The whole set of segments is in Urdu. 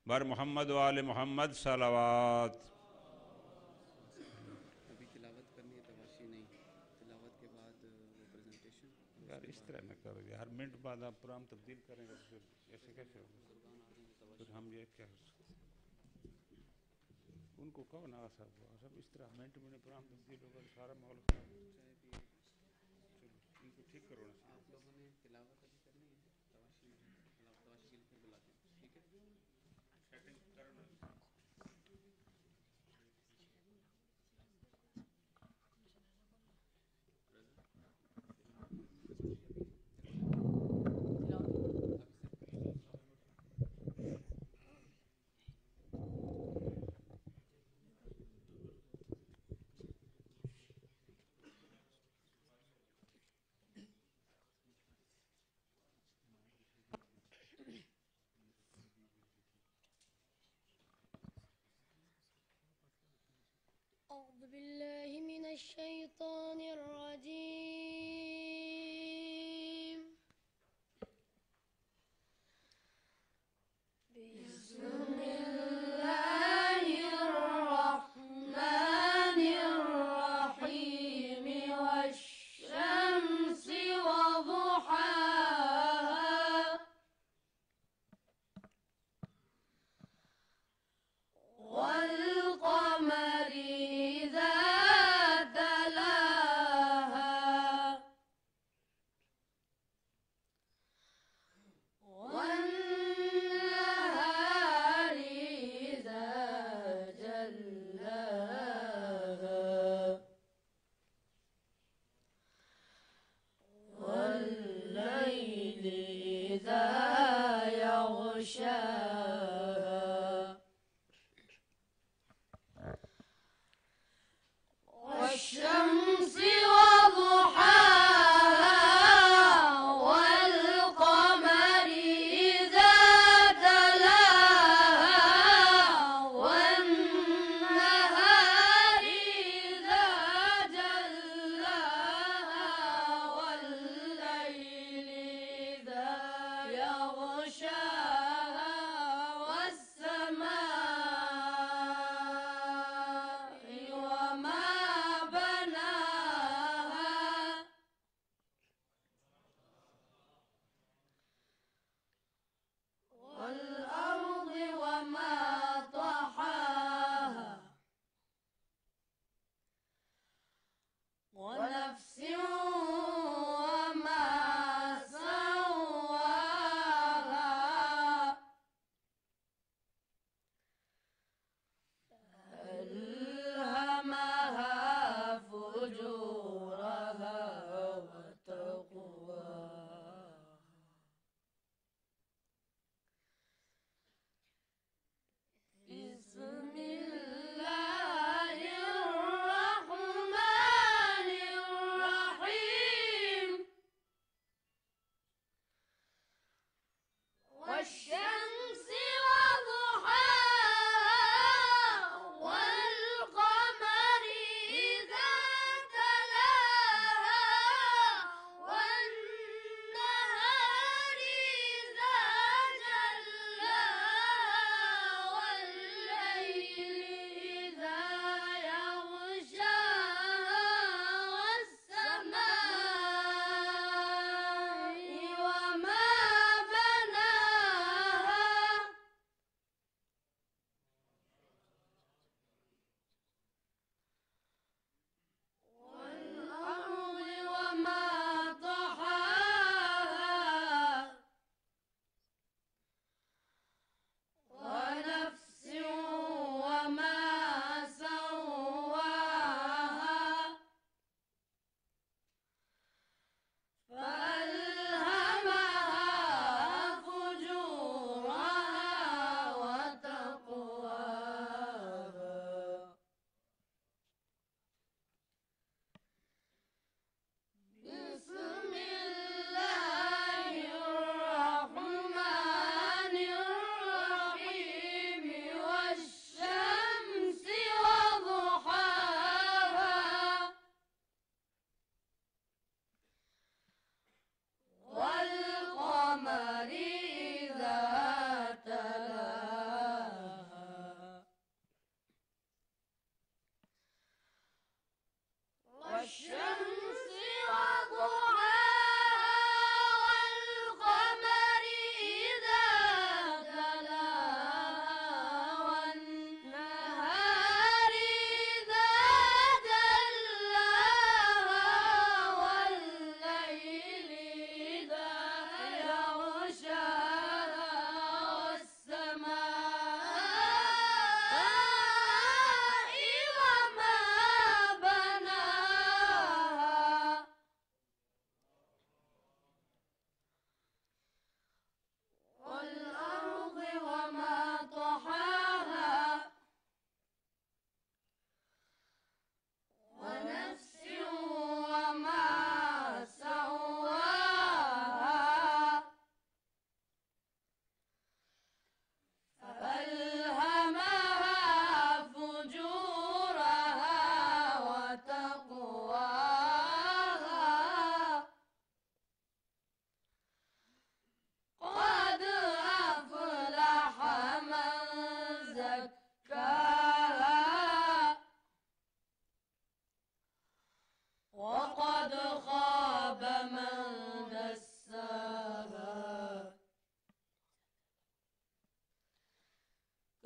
بر محمد و آل محمد صلوات. ابھی تلاوت کرنی ہے، تواشی نہیں، تلاوت کے بعد وہ پریزنٹیشن. یار اس طرح نہ کرو، ہر منٹ بعد آپ پروگرام تبدیل کریں گے تو پھر ایسے کیسے ہوگا؟ پھر ہم یہ کیا ان کو کہو نا سب اس طرح منٹ میں پروگرام تبدیل ہوگا، سارا ماحول خراب ہو جائے. چلو ان کو ٹھیک کرو نا. آپ لوگوں نے تلاوت ابھی کرنی ہے، تواشی نہیں، تواشی کے لیے پھر بلاتے ہیں. ٹھیک ہے. سیٹنگ کرو نا. أعوذ بالله من الشيطان الرجيم. بسم الله الرحمن الرحيم والشمس وضحاها والقمر إذا تلاها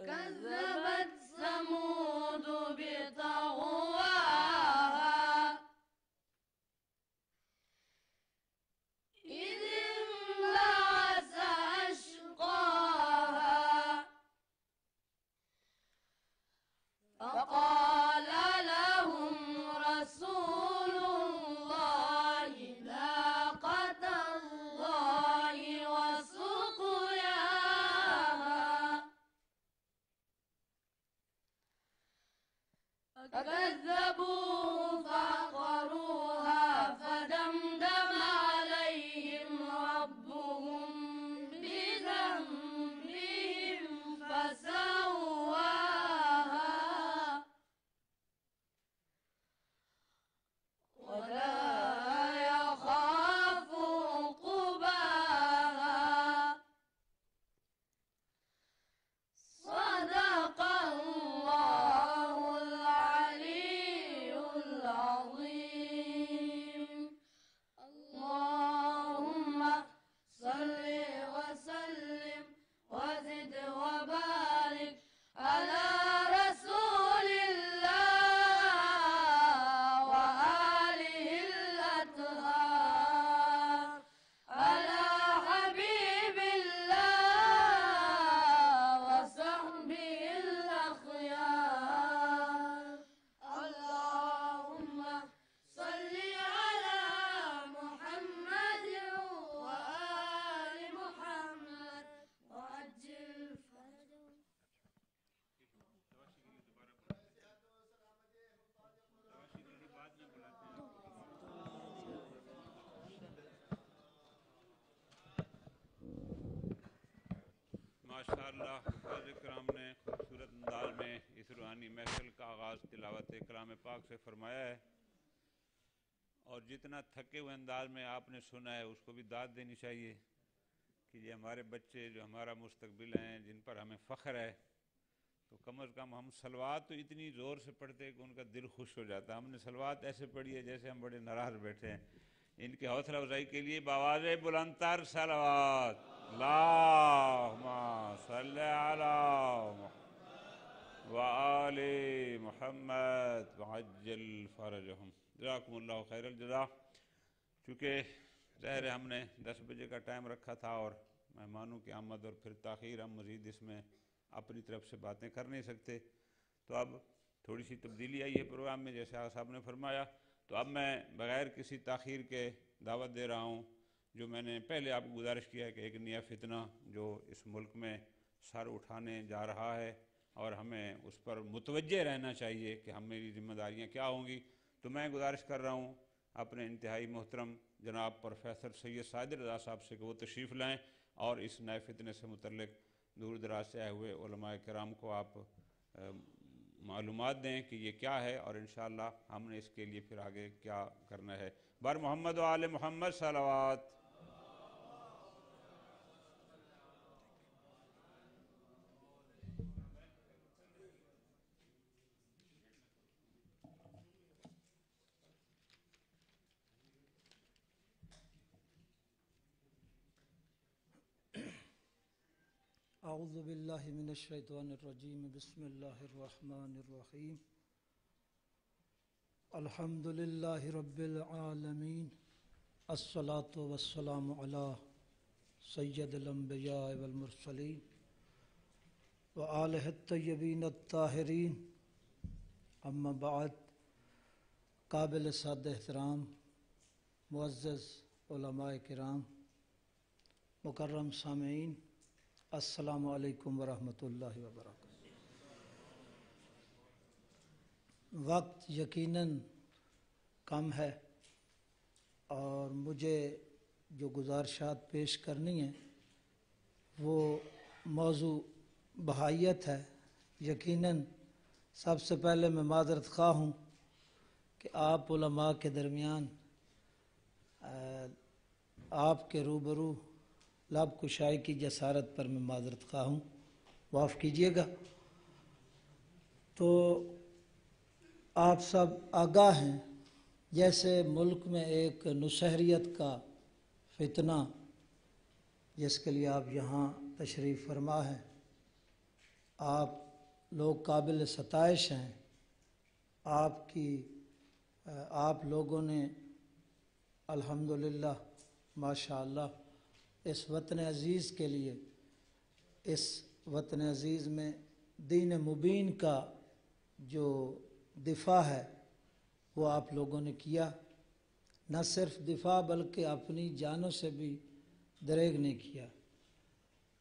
كذبت ثمود بطغواها إذ انبعث أشقاها فقال لهم رسول الله ناقة الله وسقياها فكذبوه فعقروها فدمدم عليهم ربهم بذنبهم فسواها ولا يخاف عقباها صدق الله العلي العظيم اللهم صل وسلم وزد وبارك على رسول الله وآله الأطهار على حبيب الله وصحبه الأخيار اللهم صل على محمد وآل محمد وعجل فرجهم ماشاءاللہ حفاظ کرام نے خوبصورت انداز میں اس روحانی محفل کا آغاز تلاوت کلام پاک سے فرمایا ہے، اور جتنا تھکے ہوئے انداز میں آپ نے سنا ہے اس کو بھی داد دینی چاہیے کہ یہ ہمارے بچے جو ہمارا مستقبل ہیں، جن پر ہمیں فخر ہے، تو کم از کم ہم صلوات تو اتنی زور سے پڑھتے کہ ان کا دل خوش ہو جاتا. ہم نے صلوات ایسے پڑھی ہے جیسے ہم بڑے ناراض بیٹھے ہیں. ان کی حوصلہ افزائی کے لیے بآواز بلند تر صلوات اللہم صلی علی محمد وآل محمد وعجل فرجہم. جزاکم اللہ خیر الجزا. چونکہ ظاہر ہے ہم نے 10 بجے کا ٹائم رکھا تھا اور مہمانوں کی آمد اور پھر تاخیر، ہم مزید اس میں اپنی طرف سے باتیں کر نہیں سکتے، تو اب تھوڑی سی تبدیلی آئی ہے پروگرام میں جیسے آپ صاحب نے فرمایا. تو اب میں بغیر کسی تاخیر کے دعوت دے رہا ہوں، جو میں نے پہلے آپ کو گزارش کیا ہے کہ ایک نیا فتنہ جو اس ملک میں سر اٹھانے جا رہا ہے اور ہمیں اس پر متوجہ رہنا چاہیے کہ میری ذمہ داریاں کیا ہوں گی. تو میں گزارش کر رہا ہوں اپنے انتہائی محترم جناب پروفیسر سید ساجد رضا صاحب سے کہ وہ تشریف لائیں اور اس نئے فتنے سے متعلق دور دراز سے آئے ہوئے علماء کرام کو آپ معلومات دیں کہ یہ کیا ہے، اور انشاءاللہ ہم نے اس کے لیے پھر آگے کیا کرنا ہے. بر محمد و آل محمد صلوات. اعوذ باللہ من الشیطان الرجیم بسم اللہ الرحمن الرحیم الحمد للہ رب العالمین الصلاة والسلام علی سید الانبیاء والمرسلین وآلہ الطیبین الطاہرین. اما بعد، قابل صد احترام معزز علماء کرام، مکرم سامعین، السلام علیکم ورحمۃ اللہ وبرکاتہ. وقت یقیناً کم ہے اور مجھے جو گزارشات پیش کرنی ہیں وہ موضوع بہائیت ہے. یقیناً سب سے پہلے میں معذرت خواہ ہوں کہ آپ علماء کے درمیان آپ کے روبرو لب کشائی کی جسارت پر میں معذرت خواہ ہوں، معاف کیجیے گا. تو آپ سب آگاہ ہیں جیسے ملک میں ایک نصیحت کا فتنہ جس کے لیے آپ یہاں تشریف فرما ہیں، آپ لوگ قابل ستائش ہیں. آپ لوگوں نے الحمدللہ ماشاءاللہ اس وطن عزیز کے لیے، اس وطن عزیز میں دین مبین کا جو دفاع ہے وہ آپ لوگوں نے کیا. نہ صرف دفاع بلکہ اپنی جانوں سے بھی دریغ نہیں کیا.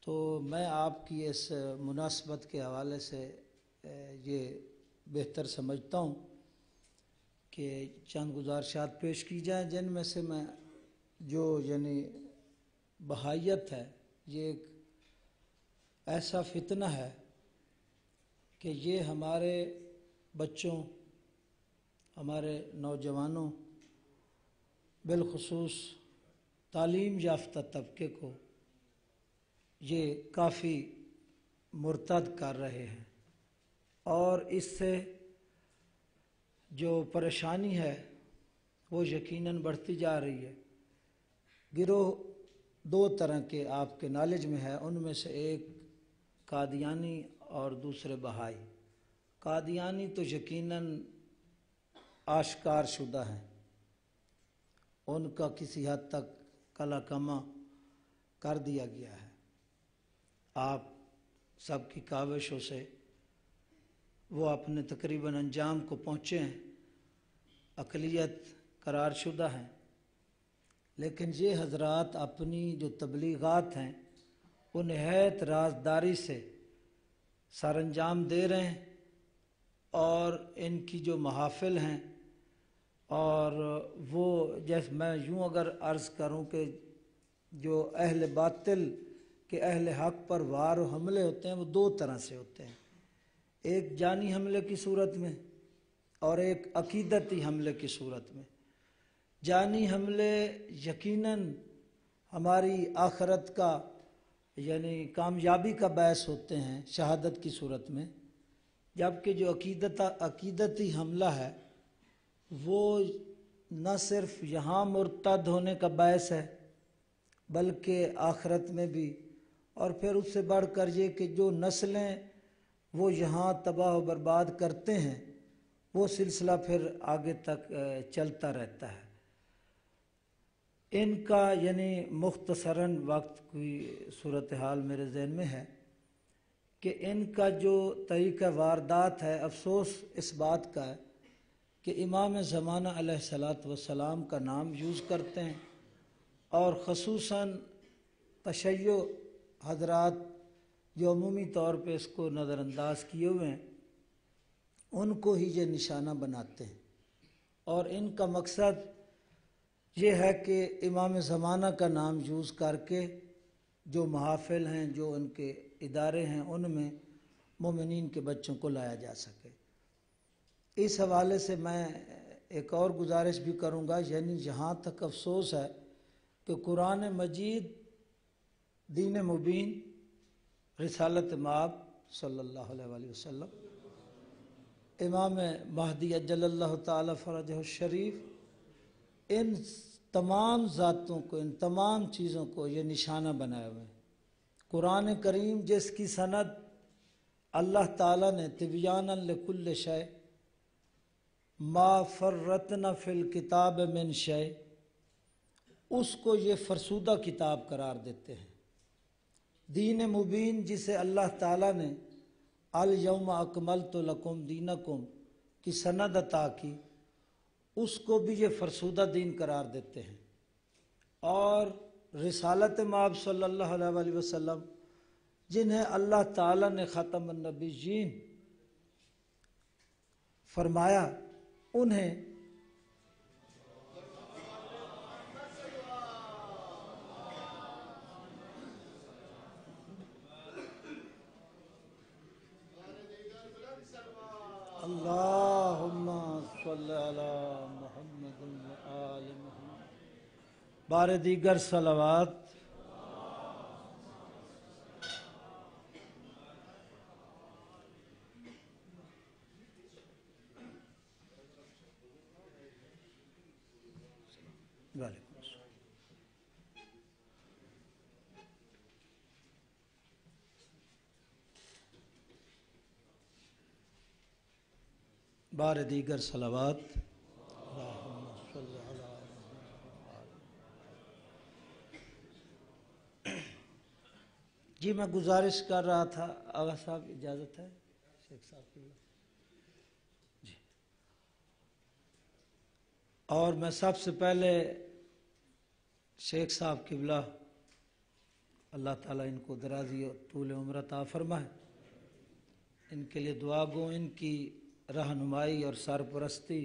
تو میں آپ کی اس مناسبت کے حوالے سے یہ بہتر سمجھتا ہوں کہ چند گزارشات پیش کی جائیں، جن میں سے میں جو یعنی بہائیت ہے، یہ ایک ایسا فتنہ ہے کہ یہ ہمارے بچوں، ہمارے نوجوانوں، بالخصوص تعلیم یافتہ طبقے کو یہ کافی مرتد کر رہے ہیں، اور اس سے جو پریشانی ہے وہ یقیناً بڑھتی جا رہی ہے. گروہ دو طرح کے آپ کے نالج میں ہے، ان میں سے ایک قادیانی اور دوسرے بہائی. قادیانی تو یقیناً آشکار شدہ ہیں، ان کا کسی حد تک کلا کما کر دیا گیا ہے. آپ سب کی کاوشوں سے وہ اپنے تقریباً انجام کو پہنچے ہیں، اقلیت قرار شدہ ہیں. لیکن یہ حضرات اپنی جو تبلیغات ہیں وہ نہایت رازداری سے سر انجام دے رہے ہیں، اور ان کی جو محافل ہیں، اور وہ جیسے میں یوں اگر عرض کروں کہ جو اہل باطل کہ اہل حق پر وار و حملے ہوتے ہیں وہ دو طرح سے ہوتے ہیں، ایک جانی حملے کی صورت میں اور ایک عقیدتی حملے کی صورت میں. جانی حملے یقیناً ہماری آخرت کا یعنی کامیابی کا باعث ہوتے ہیں شہادت کی صورت میں، جبکہ جو عقیدتی حملہ ہے وہ نہ صرف یہاں مرتد ہونے کا باعث ہے بلکہ آخرت میں بھی، اور پھر اس سے بڑھ کر یہ کہ جو نسلیں وہ یہاں تباہ و برباد کرتے ہیں وہ سلسلہ پھر آگے تک چلتا رہتا ہے. ان کا یعنی مختصراً وقت کی صورتحال میرے ذہن میں ہے کہ ان کا جو طریقہ واردات ہے، افسوس اس بات کا ہے کہ امام زمانہ علیہ الصلاۃ والسلام کا نام یوز کرتے ہیں، اور خصوصاً تشیع حضرات جو عمومی طور پہ اس کو نظر انداز کیے ہوئے ہیں ان کو ہی یہ نشانہ بناتے ہیں، اور ان کا مقصد یہ ہے کہ امام زمانہ کا نام یوز کر کے جو محافل ہیں، جو ان کے ادارے ہیں، ان میں مومنین کے بچوں کو لایا جا سکے. اس حوالے سے میں ایک اور گزارش بھی کروں گا، یعنی جہاں تک افسوس ہے کہ قرآن مجید دین مبین رسالت مآب صلی اللہ علیہ وآلہ وسلم، امام مہدی اجل اللہ تعالی فرجہ الشریف، ان تمام ذاتوں کو، ان تمام چیزوں کو یہ نشانہ بنائے ہوئے ہیں. قرآن کریم جس کی سند اللہ تعالیٰ نے تبیانا لکل شیء ما فرطنا فی الکتاب من شیء، اس کو یہ فرسودہ کتاب قرار دیتے ہیں. دین مبین جسے اللہ تعالیٰ نے الیوم اکملت لکم دینکم کی سند عطا کی، اس کو بھی یہ فرسودہ دین قرار دیتے ہیں. اور رسالت مآب صلی اللہ علیہ وآلہ وسلم جنہیں اللہ تعالیٰ نے ختم النبیین فرمایا، انہیں اللہم صلی علی محمد و آل محمد. بار دیگر صلوات. وعلیکم السلام. بار دیگر صلوات. جی میں گزارش کر رہا تھا آغا صاحب اجازت ہے شیخ صاحب کی. جی اور میں سب سے پہلے شیخ صاحب قبلہ اللہ تعالیٰ ان کو درازی اور طول عمر عطا فرمائے، ان کے لیے دعا گو. ان کی رہنمائی اور سرپرستی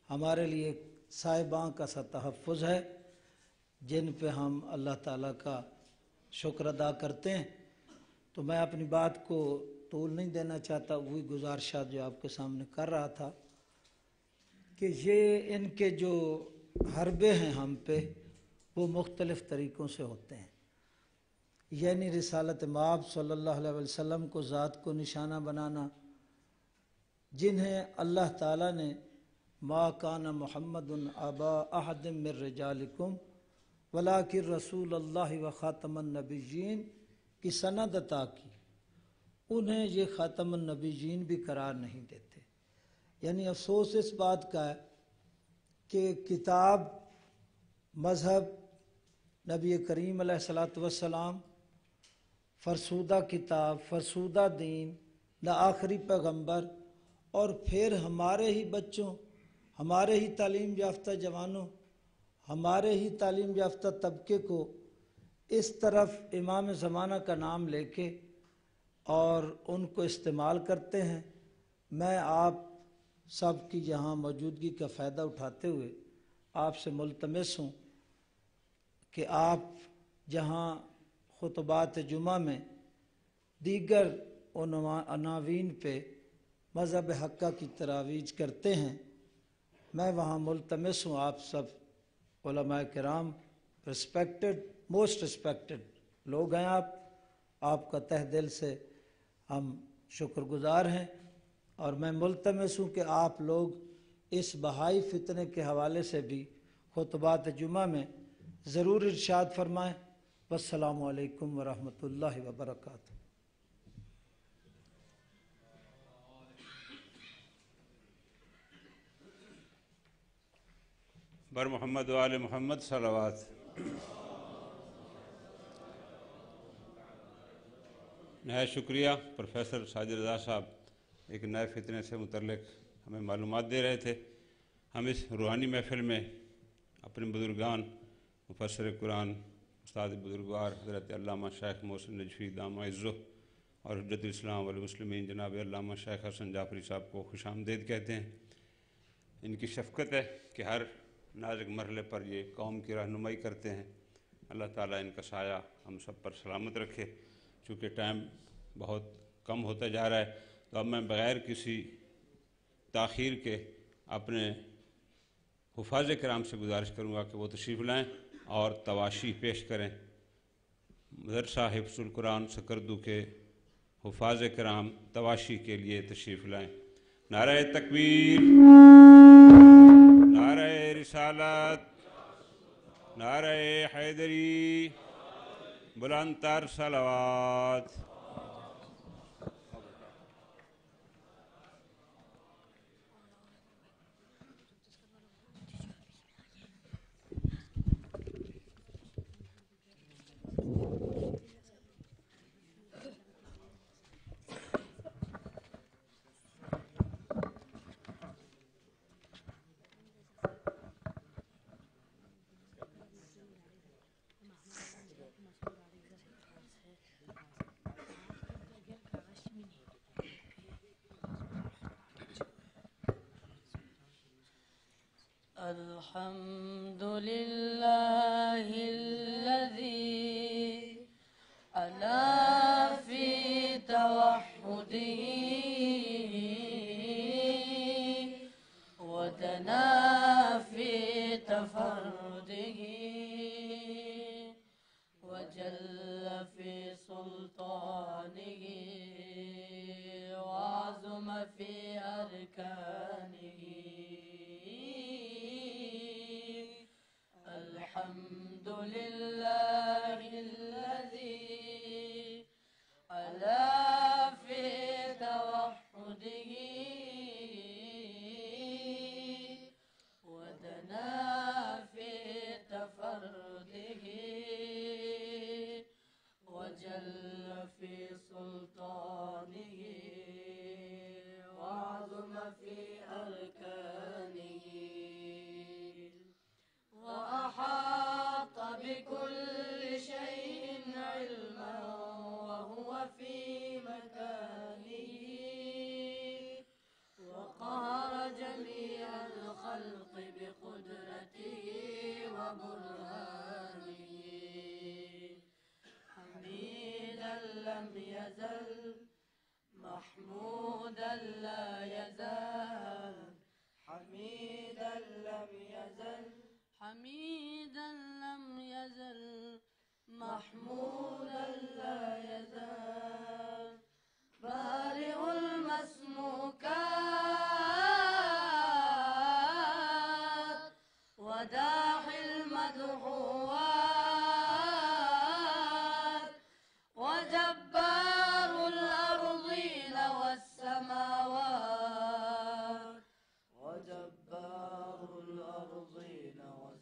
ہمارے لیے صاحبان کا سا تحفظ ہے جن پہ ہم اللہ تعالیٰ کا شکر ادا کرتے ہیں. تو میں اپنی بات کو طول نہیں دینا چاہتا، وہی گزارشات جو آپ کے سامنے کر رہا تھا کہ یہ ان کے جو حربے ہیں ہم پہ وہ مختلف طریقوں سے ہوتے ہیں. یعنی رسالت مآب صلی اللہ علیہ وسلم کو ذات کو نشانہ بنانا، جنہیں اللہ تعالیٰ نے ما کان محمد ابا احد من رجالکم ولکن رسول اللہ و خاتم النبیین کی سند عطا کی، انہیں یہ خاتم النبیین بھی قرار نہیں دیتے. یعنی افسوس اس بات کا ہے کہ کتاب، مذہب، نبی کریم علیہ الصلاۃ والسلام، فرسودہ کتاب، فرسودہ دین، نہ آخری پیغمبر، اور پھر ہمارے ہی بچوں، ہمارے ہی تعلیم یافتہ جوانوں، ہمارے ہی تعلیم یافتہ طبقے کو اس طرف امام زمانہ کا نام لے کے اور ان کو استعمال کرتے ہیں. میں آپ سب کی یہاں موجودگی کا فائدہ اٹھاتے ہوئے آپ سے ملتمس ہوں کہ آپ جہاں خطبات جمعہ میں دیگر عناوین پہ مذہب حقہ کی ترویج کرتے ہیں، میں وہاں ملتمس ہوں. آپ سب علماء کرام رسپیکٹڈ، موسٹ رسپیکٹڈ لوگ ہیں. آپ کا تہ دل سے ہم شکر گزار ہیں، اور میں ملتمس ہوں کہ آپ لوگ اس بہائی فتنے کے حوالے سے بھی خطبات جمعہ میں ضرور ارشاد فرمائیں. والسلام علیکم ورحمۃ اللہ وبرکاتہ. بر محمد و آل محمد صلوات. نہایت شکریہ پروفیسر ساجد رضا صاحب، ایک نئے فتنے سے متعلق ہمیں معلومات دے رہے تھے. ہم اس روحانی محفل میں اپنے بزرگان، مفسر قرآن استاد بزرگوار حضرت علامہ شیخ محسن نجفی دامہ عزہ اور حجت الاسلام والمسلمین جناب علامہ شیخ حسن جعفری صاحب کو خوش آمدید کہتے ہیں. ان کی شفقت ہے کہ ہر نازک مرحلے پر یہ قوم کی رہنمائی کرتے ہیں. اللہ تعالیٰ ان کا سایہ ہم سب پر سلامت رکھے. چونکہ ٹائم بہت کم ہوتا جا رہا ہے تو اب میں بغیر کسی تاخیر کے اپنے حفاظ کرام سے گزارش کروں گا کہ وہ تشریف لائیں اور تواشی پیش کریں. مدرسہ حفظ القرآن سکردو کے حفاظ کرام تواشی کے لیے تشریف لائیں. نعرہ تکبیر، نعرہ رسالت، نعرہ حیدری، بلند تر صلوات. الحمد لله الذي ألا في توحده ودنا في تفرده وجل في سلطانه وعظم في أركانه. الحمد لله الذي ألا في توحده حميدا لم يزل محمودا لا يزال بارئ المسموكات وداحي المدحوات وجبار الأرضين والسماوات وجبار الأرضين والسماوات.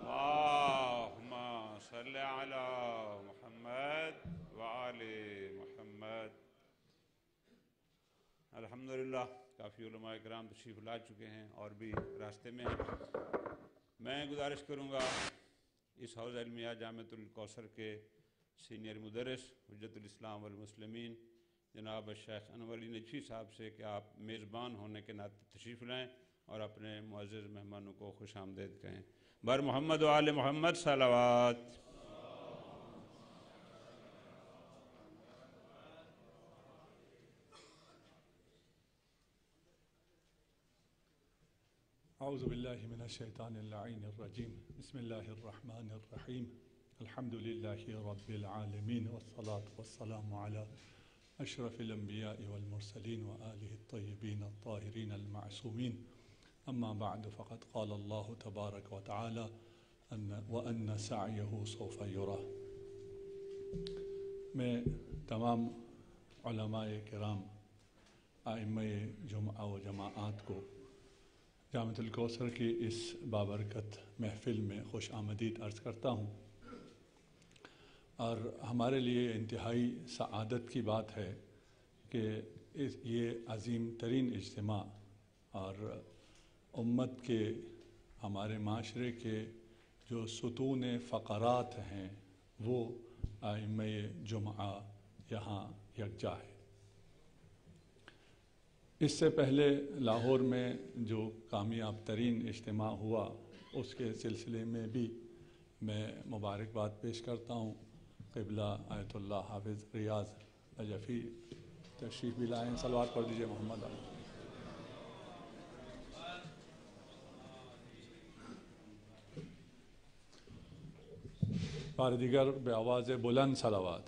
اللهم صل على محمد وآل محمد. الحمدللہ کافی علماء کرام تشریف لا چکے ہیں اور بھی راستے میں ہیں. میں گزارش کروں گا اس حوض علمیہ جامعۃ الکوثر کے سینئر مدرس حجت الاسلام والمسلمین جناب الشیخ انور علی نجفی صاحب سے کہ آپ میزبان ہونے کے ناطے تشریف لائیں اور اپنے معزز مہمانوں کو خوش آمدید کہیں. بر محمد و آل محمد صلوات. اعوذ باللہ من الشیطان اللعین الرجیم. بسم اللہ الرحمن الرحیم. الحمد للہ رب العالمین والصلاة والسلام علی اشرف الانبیاء والمرسلین وآلہ الطیبین الطاہرین المعصومین. اما بعد فقد قال اللہ تبارک وتعالی وَأَنَّ سَعْيَهُ سَوْفَ يُرَى. میں تمام علماء کرام ائمہ جمعہ و جماعات کو جامعۃ الکوثر کی اس بابرکت محفل میں خوش آمدید عرض کرتا ہوں. اور ہمارے لیے انتہائی سعادت کی بات ہے کہ یہ عظیم ترین اجتماع اور امت کے ہمارے معاشرے کے جو ستون فقرات ہیں وہ ائمہ جمعہ یہاں یکجا ہے. اس سے پہلے لاہور میں جو کامیاب ترین اجتماع ہوا اس کے سلسلے میں بھی میں مبارکباد پیش کرتا ہوں. قبلہ آیت اللہ حافظ ریاض نجفی تشریف بھی لائیں. صلوات پڑھ دیجئے محمد علیہ. بار دیگر بے آواز بلند صلوات.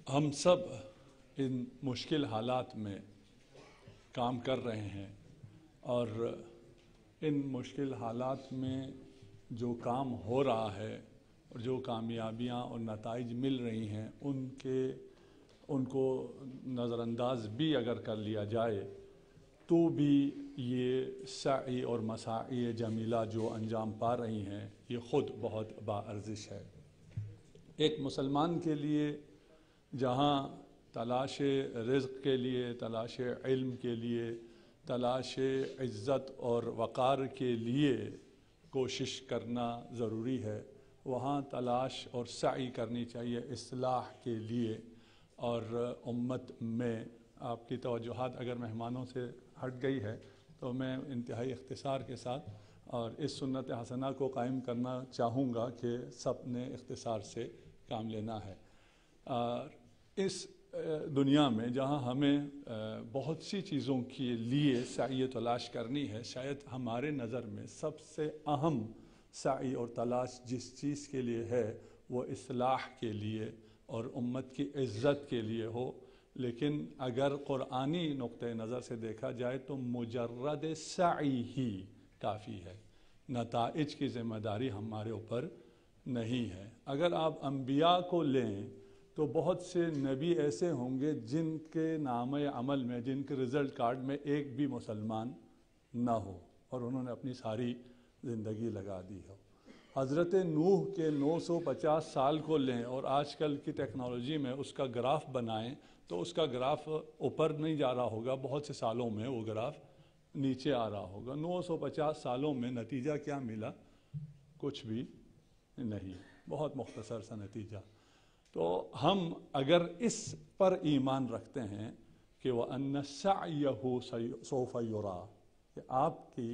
ہم سب ان مشکل حالات میں کام کر رہے ہیں اور ان مشکل حالات میں جو کام ہو رہا ہے اور جو کامیابیاں اور نتائج مل رہی ہیں ان کو نظر انداز بھی اگر کر لیا جائے تو بھی یہ سعی اور مساعی جمیلہ جو انجام پا رہی ہیں یہ خود بہت باارزش ہے. ایک مسلمان کے لیے جہاں تلاش رزق کے لیے، تلاش علم کے لیے، تلاش عزت اور وقار کے لیے کوشش کرنا ضروری ہے، وہاں تلاش اور سعی کرنی چاہیے اصلاح کے لیے. اور امت میں آپ کی توجہات اگر مہمانوں سے ہٹ گئی ہے تو میں انتہائی اختصار کے ساتھ اور اس سنت حسنہ کو قائم کرنا چاہوں گا کہ سب نے اختصار سے کام لینا ہے. اس دنیا میں جہاں ہمیں بہت سی چیزوں کے لیے سعی تلاش کرنی ہے، شاید ہمارے نظر میں سب سے اہم سعی اور تلاش جس چیز کے لیے ہے وہ اصلاح کے لیے اور امت کی عزت کے لیے ہو. لیکن اگر قرآنی نقطہ نظر سے دیکھا جائے تو مجرد سعی ہی کافی ہے، نتائج کی ذمہ داری ہمارے اوپر نہیں ہے. اگر آپ انبیاء کو لیں تو بہت سے نبی ایسے ہوں گے جن کے نامہ عمل میں، جن کے رزلٹ کارڈ میں ایک بھی مسلمان نہ ہو اور انہوں نے اپنی ساری زندگی لگا دی ہو. حضرت نوح کے 950 سال کو لیں اور آج کل کی ٹیکنالوجی میں اس کا گراف بنائیں تو اس کا گراف اوپر نہیں جا رہا ہوگا، بہت سے سالوں میں وہ گراف نیچے آ رہا ہوگا. 950 سالوں میں نتیجہ کیا ملا؟ کچھ بھی نہیں. بہت مختصر سا نتیجہ. تو ہم اگر اس پر ایمان رکھتے ہیں کہ وَأَنَّ سَعْيَهُ سَوْفَ يُرَىٰ، کہ آپ کی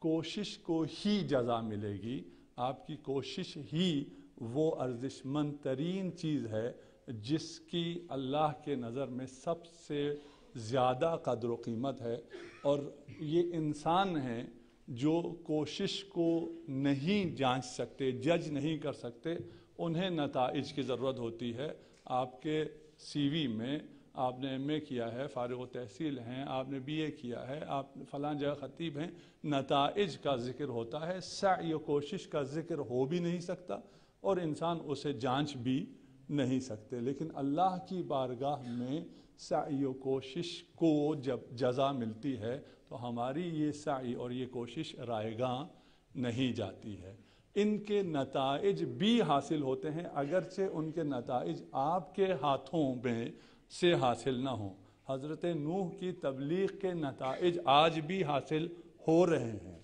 کوشش کو ہی جزا ملے گی، آپ کی کوشش ہی وہ ارزشمند ترین چیز ہے جس کی اللہ کے نظر میں سب سے زیادہ قدر و قیمت ہے. اور یہ انسان ہیں جو کوشش کو نہیں جانچ سکتے، جج نہیں کر سکتے، انہیں نتائج کی ضرورت ہوتی ہے. آپ کے سی وی میں آپ نے ایم اے کیا ہے، فارغ التحصیل ہیں، آپ نے بی اے کیا ہے، آپ فلاں جگہ خطیب ہیں، نتائج کا ذکر ہوتا ہے، سعی و کوشش کا ذکر ہو بھی نہیں سکتا اور انسان اسے جانچ بھی نہیں سکتے. لیکن اللہ کی بارگاہ میں سعی و کوشش کو جب جزا ملتی ہے تو ہماری یہ سعی اور یہ کوشش رائے گاں نہیں جاتی ہے. ان کے نتائج بھی حاصل ہوتے ہیں اگرچہ ان کے نتائج آپ کے ہاتھوں میں سے حاصل نہ ہوں. حضرت نوح کی تبلیغ کے نتائج آج بھی حاصل ہو رہے ہیں.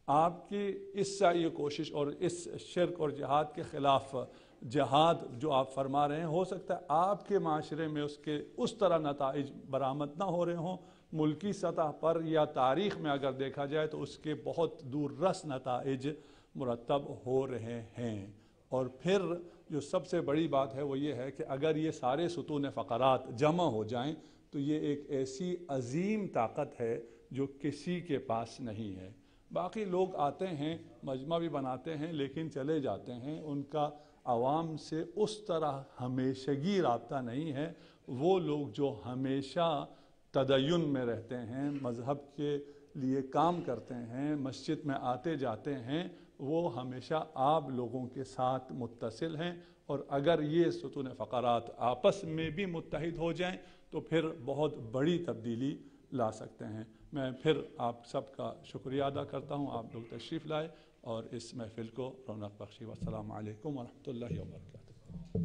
آپ کی اس سعی کوشش اور اس شرک اور جہاد کے خلاف جہاد جو آپ فرما رہے ہیں، ہو سکتا ہے آپ کے معاشرے میں اس کے اس طرح نتائج برآمد نہ ہو رہے ہوں. ملکی سطح پر یا تاریخ میں اگر دیکھا جائے تو اس کے بہت دور رس نتائج مرتب ہو رہے ہیں. اور پھر جو سب سے بڑی بات ہے وہ یہ ہے کہ اگر یہ سارے ستون فقرات جمع ہو جائیں تو یہ ایک ایسی عظیم طاقت ہے جو کسی کے پاس نہیں ہے. باقی لوگ آتے ہیں، مجمع بھی بناتے ہیں، لیکن چلے جاتے ہیں. ان کا عوام سے اس طرح ہمیشگی رابطہ نہیں ہے. وہ لوگ جو ہمیشہ تدین میں رہتے ہیں، مذہب کے لیے کام کرتے ہیں، مسجد میں آتے جاتے ہیں، وہ ہمیشہ آپ لوگوں کے ساتھ متصل ہیں. اور اگر یہ ستون فقرات آپس میں بھی متحد ہو جائیں تو پھر بہت بڑی تبدیلی لا سکتے ہیں. میں پھر آپ سب کا شکریہ ادا کرتا ہوں، آپ لوگ تشریف لائے اور اس محفل کو رونق بخشی. والسلام علیکم ورحمۃ اللہ وبرکاتہ.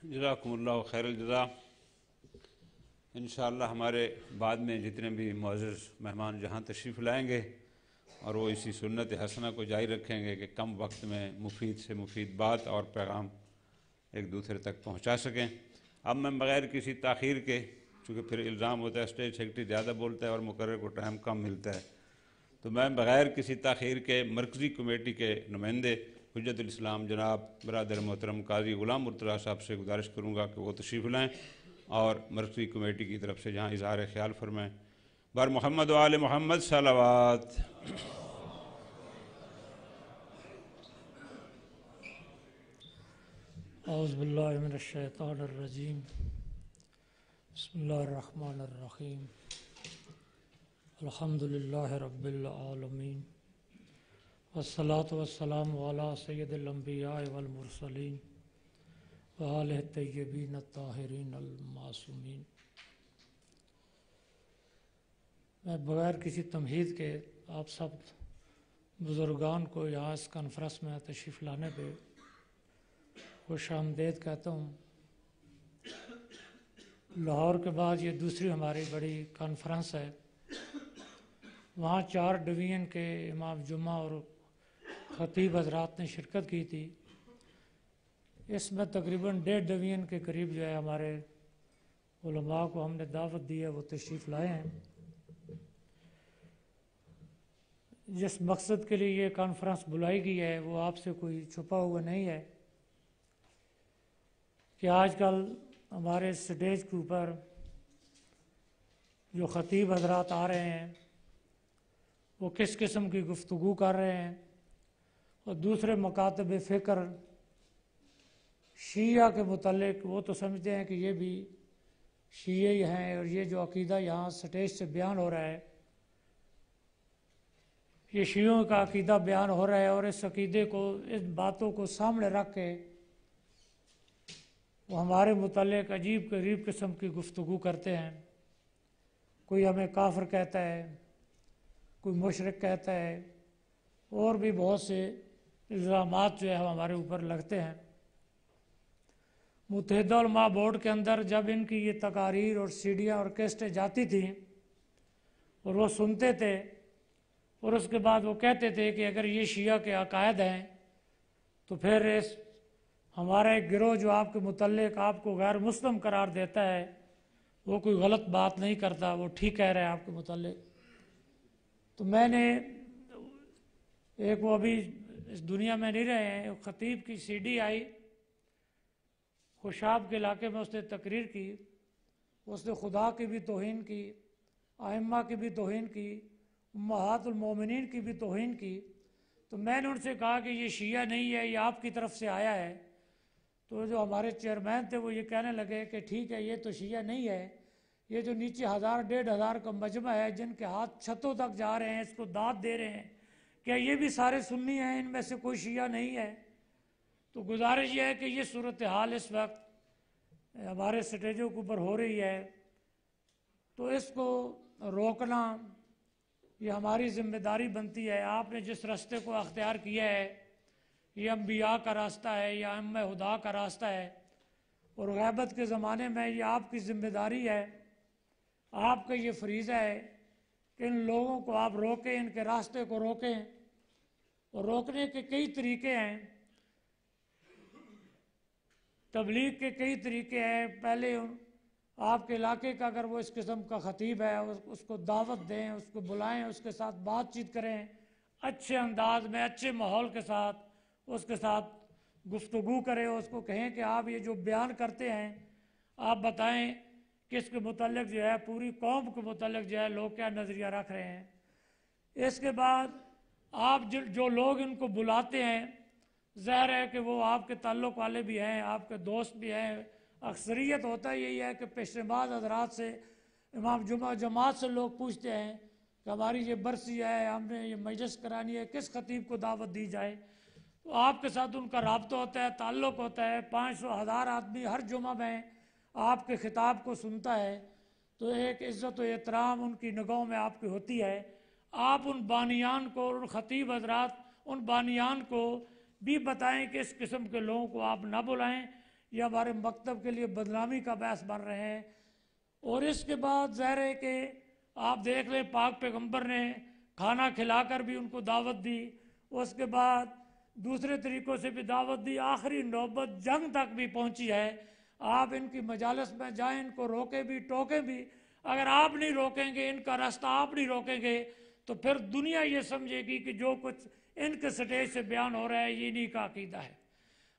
جزاکم اللہ خیر الجزا. انشاءاللہ ہمارے بعد میں جتنے بھی معزز مہمان جہاں تشریف لائیں گے اور وہ اسی سنت حسنہ کو جاری رکھیں گے کہ کم وقت میں مفید سے مفید بات اور پیغام ایک دوسرے تک پہنچا سکیں. اب میں بغیر کسی تاخیر کے، چونکہ پھر الزام ہوتا ہے اسٹیج سیکرٹری زیادہ بولتا ہے اور مقرر کو ٹائم کم ملتا ہے، تو میں بغیر کسی تاخیر کے مرکزی کمیٹی کے نمائندے حجت الاسلام جناب برادر محترم قاضی غلام مرتضیٰ صاحب سے گزارش کروں گا کہ وہ تشریف لائیں اور مرکزی کمیٹی کی طرف سے جہاں اظہار خیال فرمائیں. بر محمد و آل محمد صلوات. اعوذ باللہ من الشیطان الرجیم. بسم اللہ الرحمن الرحیم. الحمد للہ رب العالمین والصلاة والسلام علی سید الانبیاء والمرسلین وآلہ الطیبین الطاہرین المعصومین. میں بغیر کسی تمہید کے آپ سب بزرگان کو یہاں اس کانفرنس میں تشریف لانے پہ خوش آمدید کہتا ہوں. لاہور کے بعد یہ دوسری ہماری بڑی کانفرنس ہے. وہاں 4 ڈویژن کے امام جمعہ اور خطیب حضرات نے شرکت کی تھی. اس میں تقریباً 1.5 ڈویژن کے قریب جو ہے ہمارے علماء کو ہم نے دعوت دی ہے، وہ تشریف لائے ہیں. جس مقصد کے لیے یہ کانفرنس بلائی گئی ہے وہ آپ سے کوئی چھپا ہوا نہیں ہے کہ آج کل ہمارے سٹیج کے اوپر جو خطیب حضرات آ رہے ہیں وہ کس قسم کی گفتگو کر رہے ہیں، اور دوسرے مکاتب فکر شیعہ کے متعلق وہ تو سمجھتے ہیں کہ یہ بھی شیعہ ہی ہیں، اور یہ جو عقیدہ یہاں سٹیج سے بیان ہو رہا ہے یہ شیعوں کا عقیدہ بیان ہو رہا ہے. اور اس عقیدے کو، اس باتوں کو سامنے رکھ کے وہ ہمارے متعلق عجیب غریب قسم کی گفتگو کرتے ہیں. کوئی ہمیں کافر کہتا ہے، کوئی مشرک کہتا ہے، اور بھی بہت سے الزامات جو ہے ہمارے اوپر لگتے ہیں. متحدہ علماء بورڈ کے اندر جب ان کی یہ تقاریر اور سیڈیاں اور کیسٹیں جاتی تھیں اور وہ سنتے تھے اور اس کے بعد وہ کہتے تھے کہ اگر یہ شیعہ کے عقائد ہیں تو پھر ہمارا ایک گروہ جو آپ کے متعلق آپ کو غیر مسلم قرار دیتا ہے وہ کوئی غلط بات نہیں کرتا، وہ ٹھیک کہہ رہا ہے آپ کے متعلق۔ تو میں نے ایک، وہ ابھی اس دنیا میں نہیں رہے ہیں، خطیب کی سی ڈی آئی خوشاب کے علاقے میں، اس نے تقریر کی، اس نے خدا کی بھی توہین کی، ائمہ کی بھی توہین کی، امہات المومنین کی بھی توہین کی۔ تو میں نے ان سے کہا کہ یہ شیعہ نہیں ہے، یہ آپ کی طرف سے آیا ہے۔ تو جو ہمارے چیئرمین تھے وہ یہ کہنے لگے کہ ٹھیک ہے، یہ تو شیعہ نہیں ہے، یہ جو نیچے 1000 1500 کا مجمع ہے جن کے ہاتھ چھتوں تک جا رہے ہیں، اس کو داد دے رہے ہیں، کیا یہ بھی سارے سنی ہیں؟ ان میں سے کوئی شیعہ نہیں ہے؟ تو گزارش یہ ہے کہ یہ صورتحال اس وقت ہمارے سٹیجوں کے اوپر ہو رہی ہے، تو اس کو روکنا یہ ہماری ذمہ داری بنتی ہے۔ آپ نے جس راستے کو اختیار کیا ہے یہ انبیاء کا راستہ ہے، یہ ائمہ ہدا کا راستہ ہے، اور غیبت کے زمانے میں یہ آپ کی ذمہ داری ہے، آپ کا یہ فریضہ ہے کہ ان لوگوں کو آپ روکیں، ان کے راستے کو روکیں۔ اور روکنے کے کئی طریقے ہیں، تبلیغ کے کئی طریقے ہیں۔ پہلے آپ کے علاقے کا اگر وہ اس قسم کا خطیب ہے اس کو دعوت دیں، اس کو بلائیں، اس کے ساتھ بات چیت کریں، اچھے انداز میں، اچھے ماحول کے ساتھ اس کے ساتھ گفتگو کریں، اس کو کہیں کہ آپ یہ جو بیان کرتے ہیں آپ بتائیں کہ اس کے متعلق جو ہے پوری قوم کے متعلق جو ہے لوگ کیا نظریہ رکھ رہے ہیں۔ اس کے بعد آپ جو لوگ ان کو بلاتے ہیں ظاہر ہے کہ وہ آپ کے تعلق والے بھی ہیں، آپ کے دوست بھی ہیں۔ اکثریت ہوتا یہی ہے کہ پیشنباز حضرات سے، امام جمعہ جماعت سے لوگ پوچھتے ہیں کہ ہماری یہ برسی ہے، ہم نے یہ مجلس کرانی ہے، کس خطیب کو دعوت دی جائے؟ تو آپ کے ساتھ ان کا رابطہ ہوتا ہے، تعلق ہوتا ہے۔ 500 1000 آدمی ہر جمعہ میں آپ کے خطاب کو سنتا ہے، تو ایک عزت و احترام ان کی نگاہوں میں آپ کی ہوتی ہے۔ آپ ان بانیان کو، ان خطیب حضرات، ان بانیان کو بھی بتائیں کہ اس قسم کے لوگوں کو آپ نہ بلائیں، یہ ہمارے مکتب کے لیے بدنامی کا باعث بن رہے ہیں۔ اور اس کے بعد ظاہر ہے کہ آپ دیکھ لیں پاک پیغمبر نے کھانا کھلا کر بھی ان کو دعوت دی، اس کے بعد دوسرے طریقوں سے بھی دعوت دی، آخری نوبت جنگ تک بھی پہنچی ہے۔ آپ ان کی مجالس میں جائیں، ان کو روکیں بھی ٹوکیں بھی۔ اگر آپ نہیں روکیں گے، ان کا راستہ آپ نہیں روکیں گے، تو پھر دنیا یہ سمجھے گی کہ جو کچھ ان کے سٹیج سے بیان ہو رہا ہے یہ انہی کا عقیدہ ہے۔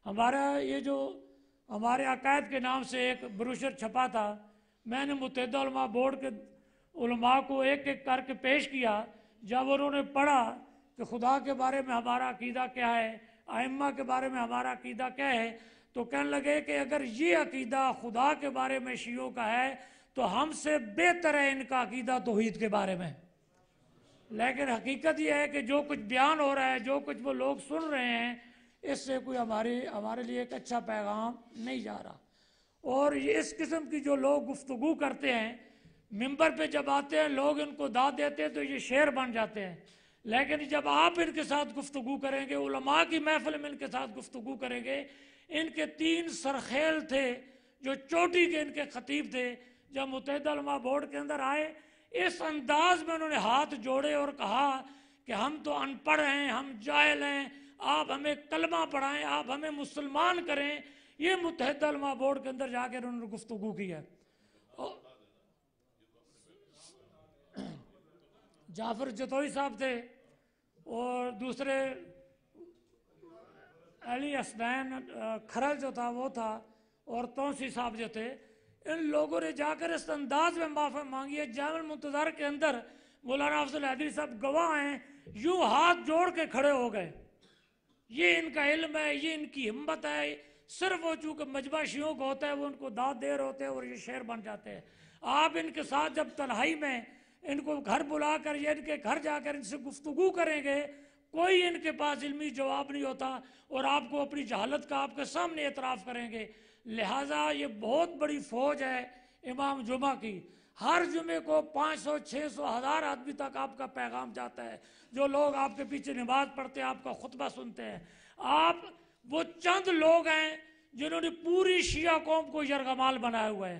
ہمارا یہ جو ہمارے عقائد کے نام سے ایک بروشر چھپا تھا، میں نے متحدہ علماء بورڈ کے علماء کو ایک ایک کر کے پیش کیا۔ جب انہوں نے پڑھا کہ خدا کے بارے میں ہمارا عقیدہ کیا ہے، ائمہ کے بارے میں ہمارا عقیدہ کیا ہے، تو کہنے لگے کہ اگر یہ عقیدہ خدا کے بارے میں شیعوں کا ہے تو ہم سے بہتر ہے ان کا عقیدہ توحید کے بارے میں۔ لیکن حقیقت یہ ہے کہ جو کچھ بیان ہو رہا ہے، جو کچھ وہ لوگ سن رہے ہیں، اس سے کوئی ہمارے لیے ایک اچھا پیغام نہیں جا رہا۔ اور یہ اس قسم کی جو لوگ گفتگو کرتے ہیں، ممبر پہ جب آتے ہیں لوگ ان کو داد دیتے ہیں تو یہ شعر بن جاتے ہیں، لیکن جب آپ ان کے ساتھ گفتگو کریں گے، علماء کی محفل میں ان کے ساتھ گفتگو کریں گے، ان کے 3 سرخیل تھے جو چوٹی کے ان کے خطیب تھے، جب متحدہ علماء بورڈ کے اندر آئے اس انداز میں انہوں نے ہاتھ جوڑے اور کہا کہ ہم تو ان پڑھ ہیں، ہم جاہل ہیں، آپ ہمیں کلمہ پڑھائیں، آپ ہمیں مسلمان کریں۔ یہ متحدہ علماء بورڈ کے اندر جا کے انہوں نے گفتگو کی ہے۔ جعفر جتوئی صاحب تھے اور دوسرے علی حسنین کھرل جو تھا وہ تھا، اور توسی صاحب جو تھے، ان لوگوں نے جا کر اس انداز میں معافی مانگی ہے۔ جامع المنتظر کے اندر مولانا افضل حیدری صاحب گواہ ہیں، یوں ہاتھ جوڑ کے کھڑے ہو گئے۔ یہ ان کا علم ہے، یہ ان کی ہمت ہے۔ صرف وہ چونکہ مجمع شیعوں کا ہوتا ہے وہ ان کو داد دے رہے ہوتے ہیں اور یہ شعر بن جاتے ہیں۔ آپ ان کے ساتھ جب تنہائی میں ان کو گھر بلا کر یا ان کے گھر جا کر ان سے گفتگو کریں گے، کوئی ان کے پاس علمی جواب نہیں ہوتا اور آپ کو اپنی جہالت کا آپ کے سامنے اعتراف کریں گے۔ لہٰذا یہ بہت بڑی فوج ہے امام جمعہ کی۔ ہر جمعے کو 500 600 1000 آدمی تک آپ کا پیغام جاتا ہے، جو لوگ آپ کے پیچھے نماز پڑھتے ہیں، آپ کا خطبہ سنتے ہیں۔ آپ وہ چند لوگ ہیں جنہوں نے پوری شیعہ قوم کو یرغمال بنایا ہوا ہے۔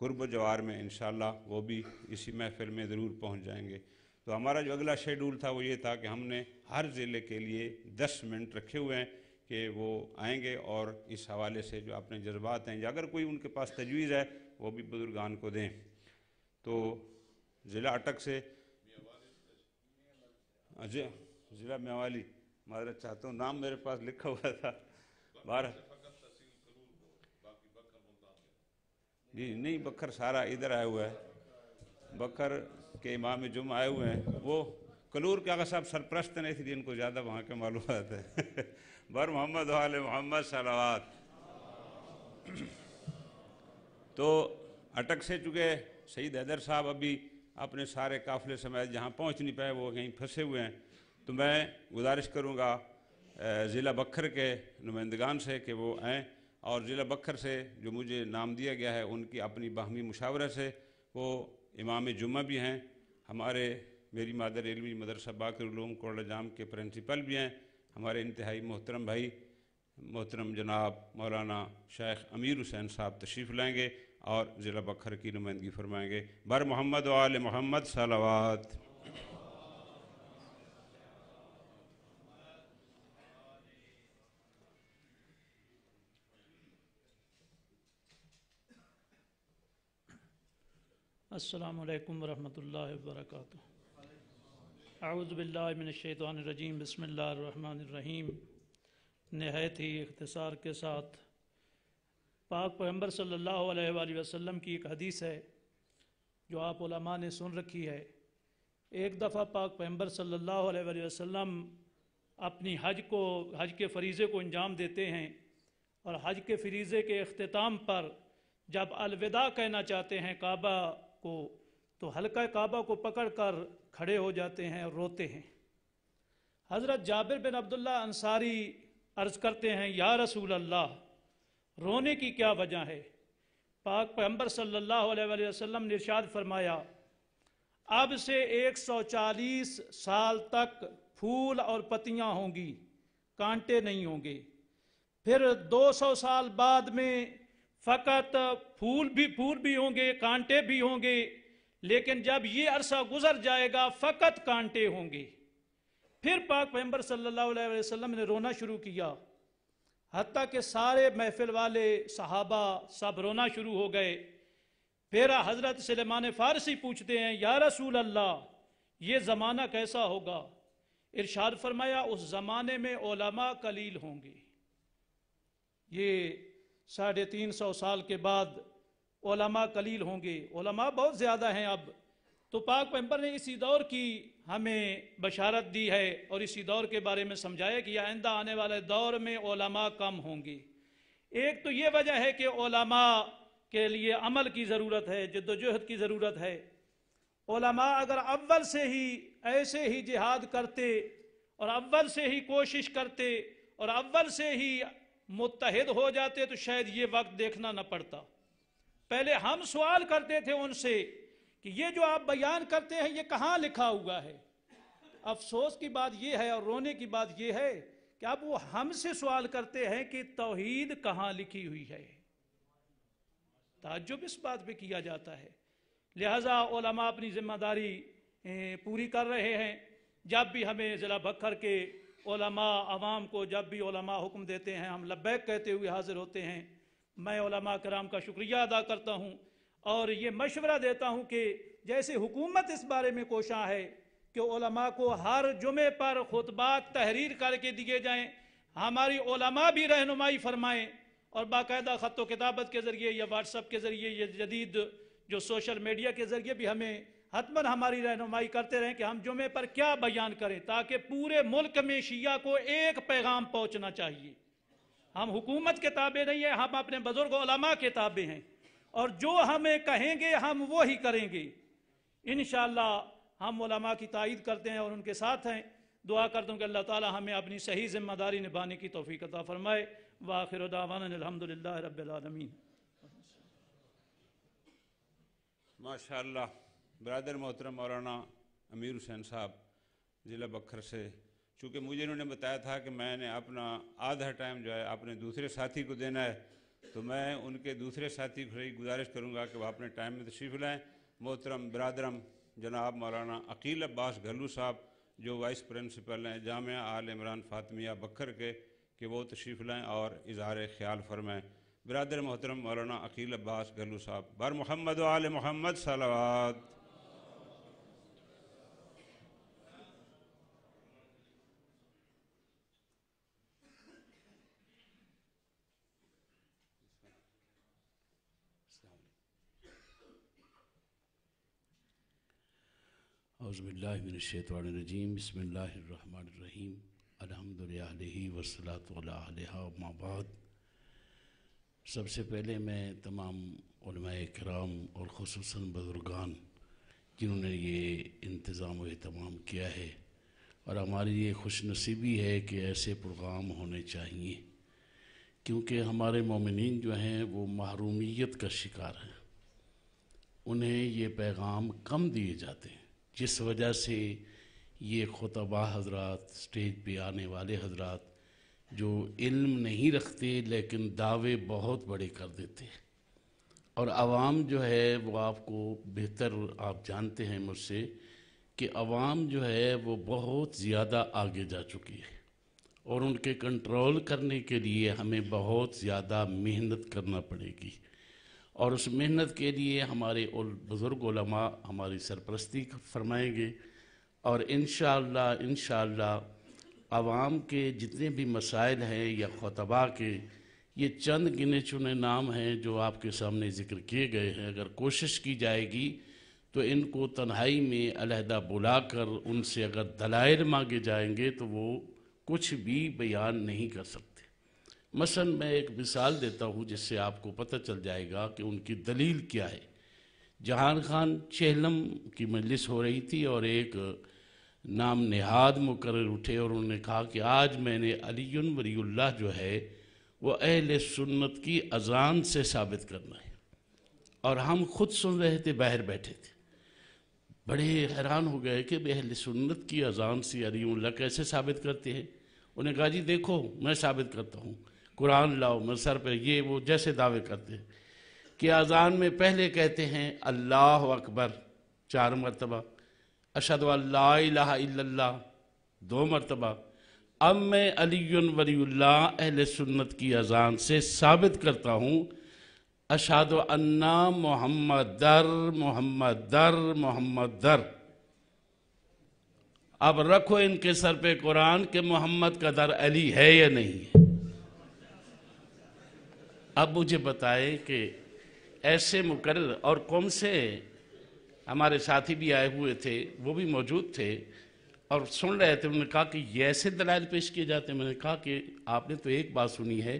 قرب و جوار میں انشاءاللہ وہ بھی اسی محفل میں ضرور پہنچ جائیں گے۔ تو ہمارا جو اگلا شیڈول تھا وہ یہ تھا کہ ہم نے ہر ضلع کے لیے 10 منٹ رکھے ہوئے ہیں کہ وہ آئیں گے اور اس حوالے سے جو اپنے جذبات ہیں یا اگر کوئی ان کے پاس تجویز ہے وہ بھی بزرگان کو دیں۔ تو ضلع اٹک سے ضلع میاوالی، معذرت چاہتا ہوں، نام میرے پاس لکھا ہوا تھا 12 جی نہیں، بکر سارا ادھر آیا ہوا ہے، بکر کے امام جمعہ آئے ہوئے ہیں، وہ کلور کے آقا صاحب سرپرست ہیں، اس لیے ان کو زیادہ وہاں کے معلومات ہے۔ بر محمد و آل محمد صلوات۔ تو اٹک سے چونکہ سعید حیدر صاحب ابھی اپنے سارے قافلے سمیت جہاں پہنچ نہیں پائے، وہ کہیں پھنسے ہوئے ہیں، تو میں گزارش کروں گا ضلع بکر کے نمائندگان سے کہ وہ آئیں، اور ضلع بکر سے جو مجھے نام دیا گیا ہے ان کی اپنی باہمی مشاورت سے، وہ امام جمعہ بھی ہیں، ہمارے میری مادر علمی مدرسہ باقر العلوم کوڑلہ جام کے پرنسپل بھی ہیں، ہمارے انتہائی محترم بھائی محترم جناب مولانا شیخ امیر حسین صاحب تشریف لائیں گے اور ضلع بکر کی نمائندگی فرمائیں گے۔ بر محمد و آل محمد صلوات۔ السلام علیکم ورحمۃ اللہ وبرکاتہ۔ اعوذ باللہ من الشیطان الرجیم، بسم اللہ الرحمن الرحیم۔ نہایت ہی اختصار کے ساتھ پاک پیغمبر صلی اللہ علیہ وآلہ وسلم کی ایک حدیث ہے جو آپ علماء نے سن رکھی ہے۔ ایک دفعہ پاک پیغمبر صلی اللہ علیہ وآلہ وسلم اپنی حج کے فریضے کو انجام دیتے ہیں، اور حج کے فریضے کے اختتام پر جب الوداع کہنا چاہتے ہیں کعبہ کو، تو حلقہ کعبہ کو پکڑ کر کھڑے ہو جاتے ہیں اور روتے ہیں۔ حضرت جابر بن عبداللہ انصاری عرض کرتے ہیں، یا رسول اللہ، رونے کی کیا وجہ ہے؟ پاک پیغمبر صلی اللہ علیہ وآلہ وسلم نے ارشاد فرمایا، اب سے 140 سال تک پھول اور پتیاں ہوں گی، کانٹے نہیں ہوں گے۔ پھر 200 سال بعد میں فقط پھول بھی ہوں گے، کانٹے بھی ہوں گے، لیکن جب یہ عرصہ گزر جائے گا فقط کانٹے ہوں گے۔ پھر پاک پیغمبر صلی اللہ علیہ وسلم نے رونا شروع کیا، حتیٰ کہ سارے محفل والے صحابہ سب رونا شروع ہو گئے۔ پھر حضرت سلیمان فارسی پوچھتے ہیں، یا رسول اللہ، یہ زمانہ کیسا ہوگا؟ ارشاد فرمایا، اس زمانے میں علماء قلیل ہوں گے۔ یہ 350 سال کے بعد علماء قلیل ہوں گے، علماء بہت زیادہ ہیں اب۔ تو پاک پیغمبر نے اسی دور کی ہمیں بشارت دی ہے اور اسی دور کے بارے میں سمجھایا کہ آئندہ آنے والے دور میں علماء کم ہوں گے۔ ایک تو یہ وجہ ہے کہ علماء کے لیے عمل کی ضرورت ہے، جد و جہد کی ضرورت ہے۔ علماء اگر اول سے ہی ایسے ہی جہاد کرتے اور اول سے ہی کوشش کرتے اور اول سے ہی متحد ہو جاتے تو شاید یہ وقت دیکھنا نہ پڑتا۔ پہلے ہم سوال کرتے تھے ان سے کہ یہ جو آپ بیان کرتے ہیں یہ کہاں لکھا ہوا ہے؟ افسوس کی بات یہ ہے اور رونے کی بات یہ ہے کہ اب وہ ہم سے سوال کرتے ہیں کہ توحید کہاں لکھی ہوئی ہے۔ تعجب اس بات پہ کیا جاتا ہے۔ لہذا علماء اپنی ذمہ داری پوری کر رہے ہیں۔ جب بھی ہمیں ضلع بکر کے علماء عوام کو جب بھی علماء حکم دیتے ہیں ہم لبیک کہتے ہوئے حاضر ہوتے ہیں۔ میں علماء کرام کا شکریہ ادا کرتا ہوں اور یہ مشورہ دیتا ہوں کہ جیسے حکومت اس بارے میں کوشاں ہے کہ علماء کو ہر جمعے پر خطبات تحریر کر کے دیے جائیں، ہماری علماء بھی رہنمائی فرمائیں اور باقاعدہ خط و کتابت کے ذریعے یا واٹس ایپ کے ذریعے یا جدید جو سوشل میڈیا کے ذریعے بھی ہمیں حتماً ہماری رہنمائی کرتے رہیں کہ ہم جمعے پر کیا بیان کریں، تاکہ پورے ملک میں شیعہ کو ایک پیغام پہنچنا چاہیے۔ ہم حکومت کے تابع نہیں ہیں، ہم اپنے بزرگ علماء کے تابع ہیں، اور جو ہمیں کہیں گے ہم وہی کریں گے۔ انشاءاللہ ہم علماء کی تائید کرتے ہیں اور ان کے ساتھ ہیں۔ دعا کرتا ہوں کہ اللہ تعالی ہمیں اپنی صحیح ذمہ داری نبھانے کی توفیق عطا فرمائے۔ وآخر دعوانا الحمدللہ رب العالمین۔ ماشاءاللہ برادر محترم مولانا امیر حسین صاحب ضلع بکر سے، چونکہ مجھے انہوں نے بتایا تھا کہ میں نے اپنا آدھا ٹائم جو ہے اپنے دوسرے ساتھی کو دینا ہے، تو میں ان کے دوسرے ساتھی کو گزارش کروں گا کہ وہ اپنے ٹائم میں تشریف لائیں۔ محترم برادرم جناب مولانا عقیل عباس گھلو صاحب جو وائس پرنسپل ہیں جامعہ آل عمران فاطمیہ بکھر کے، کہ وہ تشریف لائیں اور اظہار خیال فرمائیں۔ برادر محترم مولانا عقیل عباس گھلو صاحب، بر محمد و آل محمد صلوات۔ اعوذ باللہ من الشیطان الرجیم، بسم اللہ الرحمن الرحیم، الحمد للہ والصلاة علی اہلہا وما بعد۔ سب سے پہلے میں تمام علماء کرام اور خصوصاً بزرگان جنہوں نے یہ انتظام و اہتمام کیا ہے، اور ہماری یہ خوش نصیبی ہے کہ ایسے پروگرام ہونے چاہیے، کیونکہ ہمارے مومنین جو ہیں وہ محرومیت کا شکار ہیں، انہیں یہ پیغام کم دیے جاتے ہیں، جس وجہ سے یہ خطبہ حضرات، سٹیج پہ آنے والے حضرات جو علم نہیں رکھتے لیکن دعوے بہت بڑے کر دیتے ہیں، اور عوام جو ہے وہ آپ کو بہتر آپ جانتے ہیں مجھ سے کہ عوام جو ہے وہ بہت زیادہ آگے جا چکی ہے، اور ان کے کنٹرول کرنے کے لیے ہمیں بہت زیادہ محنت کرنا پڑے گی، اور اس محنت کے لیے ہمارے بزرگ علماء ہماری سرپرستی فرمائیں گے، اور انشاءاللہ عوام کے جتنے بھی مسائل ہیں یا خطبہ کے، یہ چند گنے چنے نام ہیں جو آپ کے سامنے ذکر کیے گئے ہیں، اگر کوشش کی جائے گی تو ان کو تنہائی میں علیحدہ بلا کر ان سے اگر دلائل مانگے جائیں گے تو وہ کچھ بھی بیان نہیں کر سکتے۔ مثلا میں ایک مثال دیتا ہوں جس سے آپ کو پتہ چل جائے گا کہ ان کی دلیل کیا ہے۔ جہان خان چہلم کی مجلس ہو رہی تھی اور ایک نام نہاد مقرر اٹھے اور انہوں نے کہا کہ آج میں نے علی ولی اللہ جو ہے وہ اہل سنت کی اذان سے ثابت کرنا ہے، اور ہم خود سن رہے تھے، باہر بیٹھے تھے، بڑے حیران ہو گئے کہ اہل سنت کی اذان سے علی اللہ کیسے ثابت کرتے ہیں۔ انہوں نے کہا جی دیکھو میں ثابت کرتا ہوں، قرآن لاؤ، میں سر پہ یہ وہ جیسے دعوے کرتے ہیں کہ اذان میں پہلے کہتے ہیں اللہ اکبر 4 مرتبہ، اشہد ان لا الہ الا اللہ 2 مرتبہ، اب میں علی ولی اللہ اہل سنت کی اذان سے ثابت کرتا ہوں اشہد ان محمد در۔ اب رکھو ان کے سر پہ قرآن کہ محمد کا در علی ہے یا نہیں ہے۔ اب مجھے بتائیں کہ ایسے مقرر، اور قوم سے ہمارے ساتھی بھی آئے ہوئے تھے، وہ بھی موجود تھے اور سن رہے تھے، انہوں نے کہا کہ یہ ایسے دلائل پیش کیے جاتے ہیں۔ میں نے کہا کہ آپ نے تو ایک بات سنی ہے،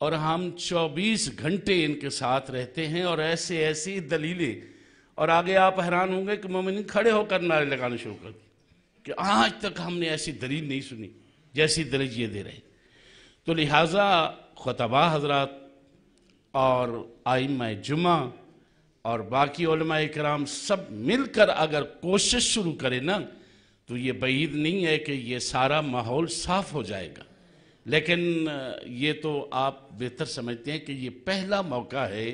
اور ہم 24 گھنٹے ان کے ساتھ رہتے ہیں اور ایسی دلیلیں، اور آگے آپ حیران ہوں گے کہ مومنین کھڑے ہو کر نعرے لگانا شروع کر دیں کہ آج تک ہم نے ایسی دلیل نہیں سنی جیسی دلیل یہ دے رہے۔ تو لہٰذا خطبہ حضرات اور ائمہ جمعہ اور باقی علماء کرام سب مل کر اگر کوشش شروع کریں نا تو یہ بعید نہیں ہے کہ یہ سارا ماحول صاف ہو جائے گا، لیکن یہ تو آپ بہتر سمجھتے ہیں کہ یہ پہلا موقع ہے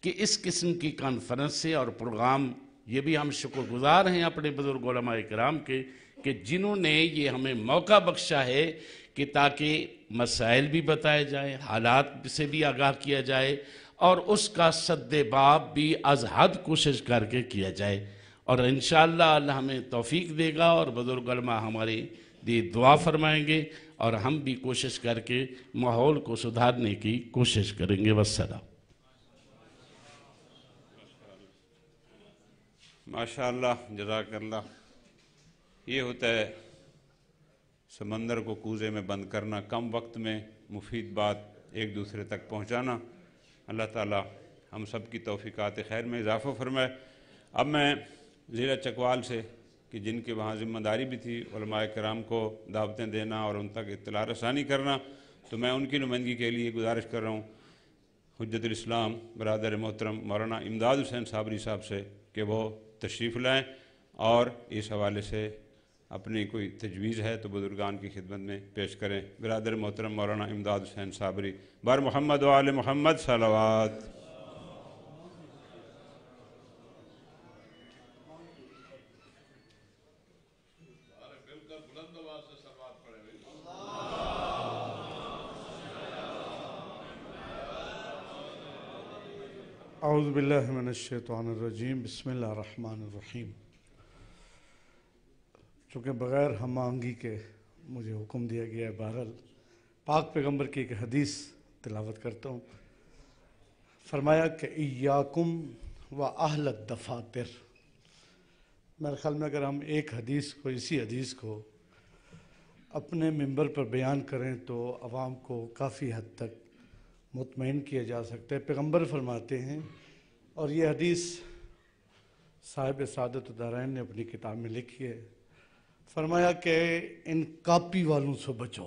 کہ اس قسم کی کانفرنس سے اور پروگرام، یہ بھی ہم شکر گزار ہیں اپنے بزرگ علماء کرام کے کہ جنہوں نے یہ ہمیں موقع بخشا ہے کہ تاکہ مسائل بھی بتائے جائیں، حالات سے بھی آگاہ کیا جائے، اور اس کا سد باب بھی از حد کوشش کر کے کیا جائے، اور انشاءاللہ اللہ ہمیں توفیق دے گا، اور بزرگ علماء ہمارے لیے دعا فرمائیں گے، اور ہم بھی کوشش کر کے ماحول کو سدھارنے کی کوشش کریں گے۔ والسلام۔ ماشاءاللہ، جزاک اللہ۔ یہ ہوتا ہے سمندر کو کوزے میں بند کرنا، کم وقت میں مفید بات ایک دوسرے تک پہنچانا۔ اللہ تعالی ہم سب کی توفیقات خیر میں اضافہ فرمائے۔ اب میں ضلع چکوال سے، کہ جن کے وہاں ذمہ داری بھی تھی علماء کرام کو دعوتیں دینا اور ان تک اطلاع رسانی کرنا، تو میں ان کی نمائندگی کے لیے گزارش کر رہا ہوں حجت الاسلام برادر محترم مولانا امداد حسین صابری صاحب سے کہ وہ تشریف لائیں اور اس حوالے سے اپنی کوئی تجویز ہے تو بزرگان کی خدمت میں پیش کریں۔ برادر محترم مولانا امداد حسین صابری، بر محمد و آل محمد صلوات۔ اعوذ باللہ من الشیطان الرجیم، بسم اللہ الرحمن الرحیم۔ چونکہ بغیر ہم آہنگی کے مجھے حکم دیا گیا ہے، بہرحال پاک پیغمبر کی ایک حدیث تلاوت کرتا ہوں۔ فرمایا کہ ایاکم و اہل الدفاتر۔ میرے خیال میں اگر ہم ایک حدیث کو، اسی حدیث کو اپنے ممبر پر بیان کریں تو عوام کو کافی حد تک مطمئن کیا جا سکتا ہے۔ پیغمبر فرماتے ہیں، اور یہ حدیث صاحب سعادت الدارین نے اپنی کتاب میں لکھی ہے، فرمایا کہ ان کاپی والوں سے بچو۔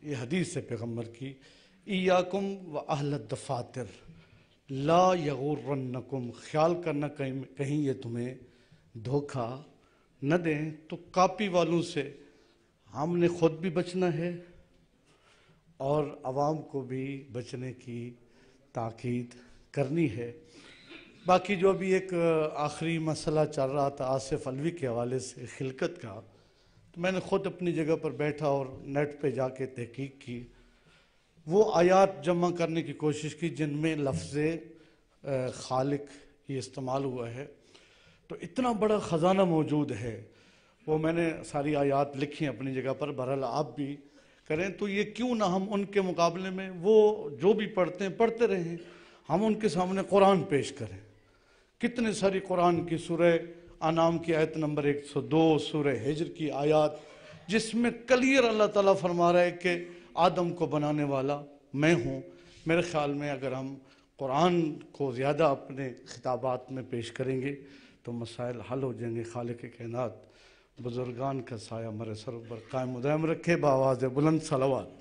یہ حدیث ہے پیغمبر کی، ایاکم و اہل الدفاتر لا یغرنکم، خیال کرنا کہیں یہ تمہیں دھوکہ نہ دیں۔ تو کاپی والوں سے ہم نے خود بھی بچنا ہے اور عوام کو بھی بچنے کی تاکید کرنی ہے۔ باقی جو ابھی ایک آخری مسئلہ چل رہا تھا آصف علوی کے حوالے سے خلقت کا، تو میں نے خود اپنی جگہ پر بیٹھا اور نیٹ پہ جا کے تحقیق کی، وہ آیات جمع کرنے کی کوشش کی جن میں لفظ خالق یہ استعمال ہوا ہے۔ تو اتنا بڑا خزانہ موجود ہے، وہ میں نے ساری آیات لکھی ہیں اپنی جگہ پر، بہرحال آپ بھی کریں۔ تو یہ کیوں نہ ہم ان کے مقابلے میں وہ جو بھی پڑھتے ہیں پڑھتے رہیں، ہم ان کے سامنے قرآن پیش کریں۔ کتنے ساری قرآن کی سورہ انعام کی آیت نمبر 102، سورہ ہجر کی آیات، جس میں کلیئر اللہ تعالیٰ فرما رہا ہے کہ آدم کو بنانے والا میں ہوں۔ میرے خیال میں اگر ہم قرآن کو زیادہ اپنے خطابات میں پیش کریں گے تو مسائل حل ہو جائیں گے۔ خالق کائنات بزرگان کا سایہ ہمارے سر پر قائم و دائم رکھے، بآواز بلند صلوات۔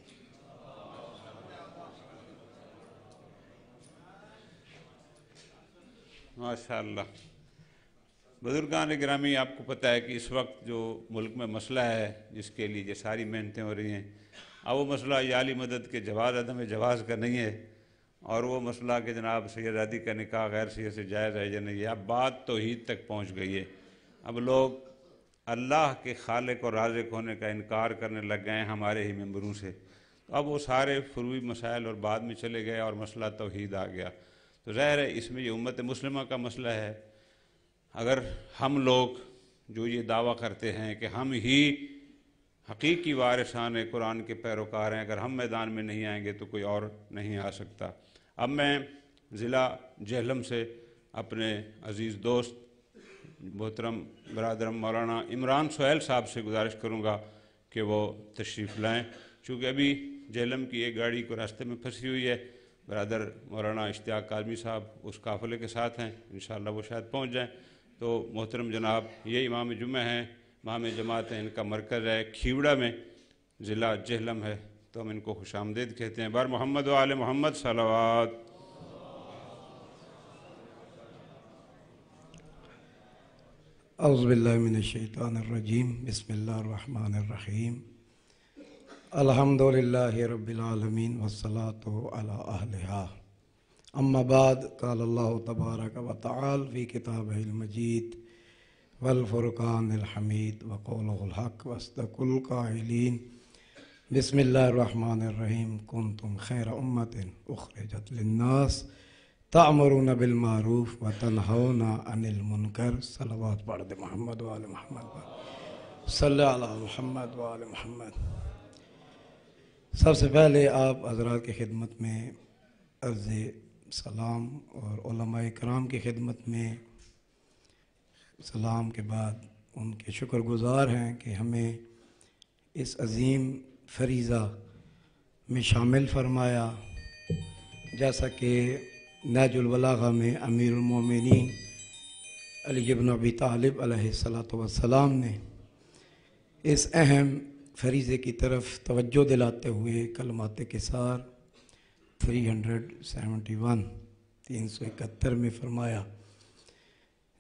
ماشاءاللہ۔ بزرگان گرامی، آپ کو پتہ ہے کہ اس وقت جو ملک میں مسئلہ ہے جس کے لیے یہ ساری محنتیں ہو رہی ہیں، اب وہ مسئلہ یالی مدد کے جواز عدم جواز کا نہیں ہے، اور وہ مسئلہ کہ جناب سیدادی کا نکاح غیر سید سے جائز ہے یا نہیں ہے، اب بات توحید تک پہنچ گئی ہے۔ اب لوگ اللہ کے خالق اور رازق ہونے کا انکار کرنے لگ گئے ہیں ہمارے ہی ممبروں سے۔ تو اب وہ سارے فروعی مسائل اور بعد میں چلے گئے اور مسئلہ توحید آ گیا۔ تو ظاہر ہے اس میں یہ امت مسلمہ کا مسئلہ ہے۔ اگر ہم لوگ جو یہ دعویٰ کرتے ہیں کہ ہم ہی حقیقی وارثان قرآن کے پیروکار ہیں، اگر ہم میدان میں نہیں آئیں گے تو کوئی اور نہیں آ سکتا۔ اب میں ضلع جہلم سے اپنے عزیز دوست محترم برادرم مولانا عمران سہیل صاحب سے گزارش کروں گا کہ وہ تشریف لائیں، چونکہ ابھی جہلم کی ایک گاڑی کو راستے میں پھنسی ہوئی ہے۔ برادر مولانا اشتیاق کاظمی صاحب اس قافلے کے ساتھ ہیں، انشاءاللہ وہ شاید پہنچ جائیں۔ تو محترم جناب، یہ امام جمعہ ہیں، امام جماعت ہیں، ان کا مرکز ہے کھیوڑا میں، ضلع جہلم ہے، تو ہم ان کو خوش آمدید کہتے ہیں۔ بر محمد و آل محمد صلوات۔ اعوذ باللہ من الشیطان الرجیم، بسم اللہ الرحمن الرحیم۔ الحمدللہ رب العالمین والصلاة علی اہلہا، اما بعد، قال اللہ تبارک و تعالی فی کتابہ المجید والفرقان الحمید وقولہ الحق واصدق القائلین۔ بسم اللہ الرحمن الرحیم، کنتم خیر امت اخرجت للناس تأمرون بالمعروف وتنہون عن المنکر۔ صلوات پڑھ دے محمد و آل محمد، صلی علی محمد و آل محمد۔ سب سے پہلے آپ حضرات کی خدمت میں عرض سلام اور علماء کرام کی خدمت میں سلام کے بعد ان کے شکر گزار ہیں کہ ہمیں اس عظیم فریضہ میں شامل فرمایا۔ جیسا کہ نہج البلاغہ میں امیر المومنین علی بن ابی طالب علیہ السلام نے اس اہم فریضے کی طرف توجہ دلاتے ہوئے کلمات قصار 371 میں فرمایا،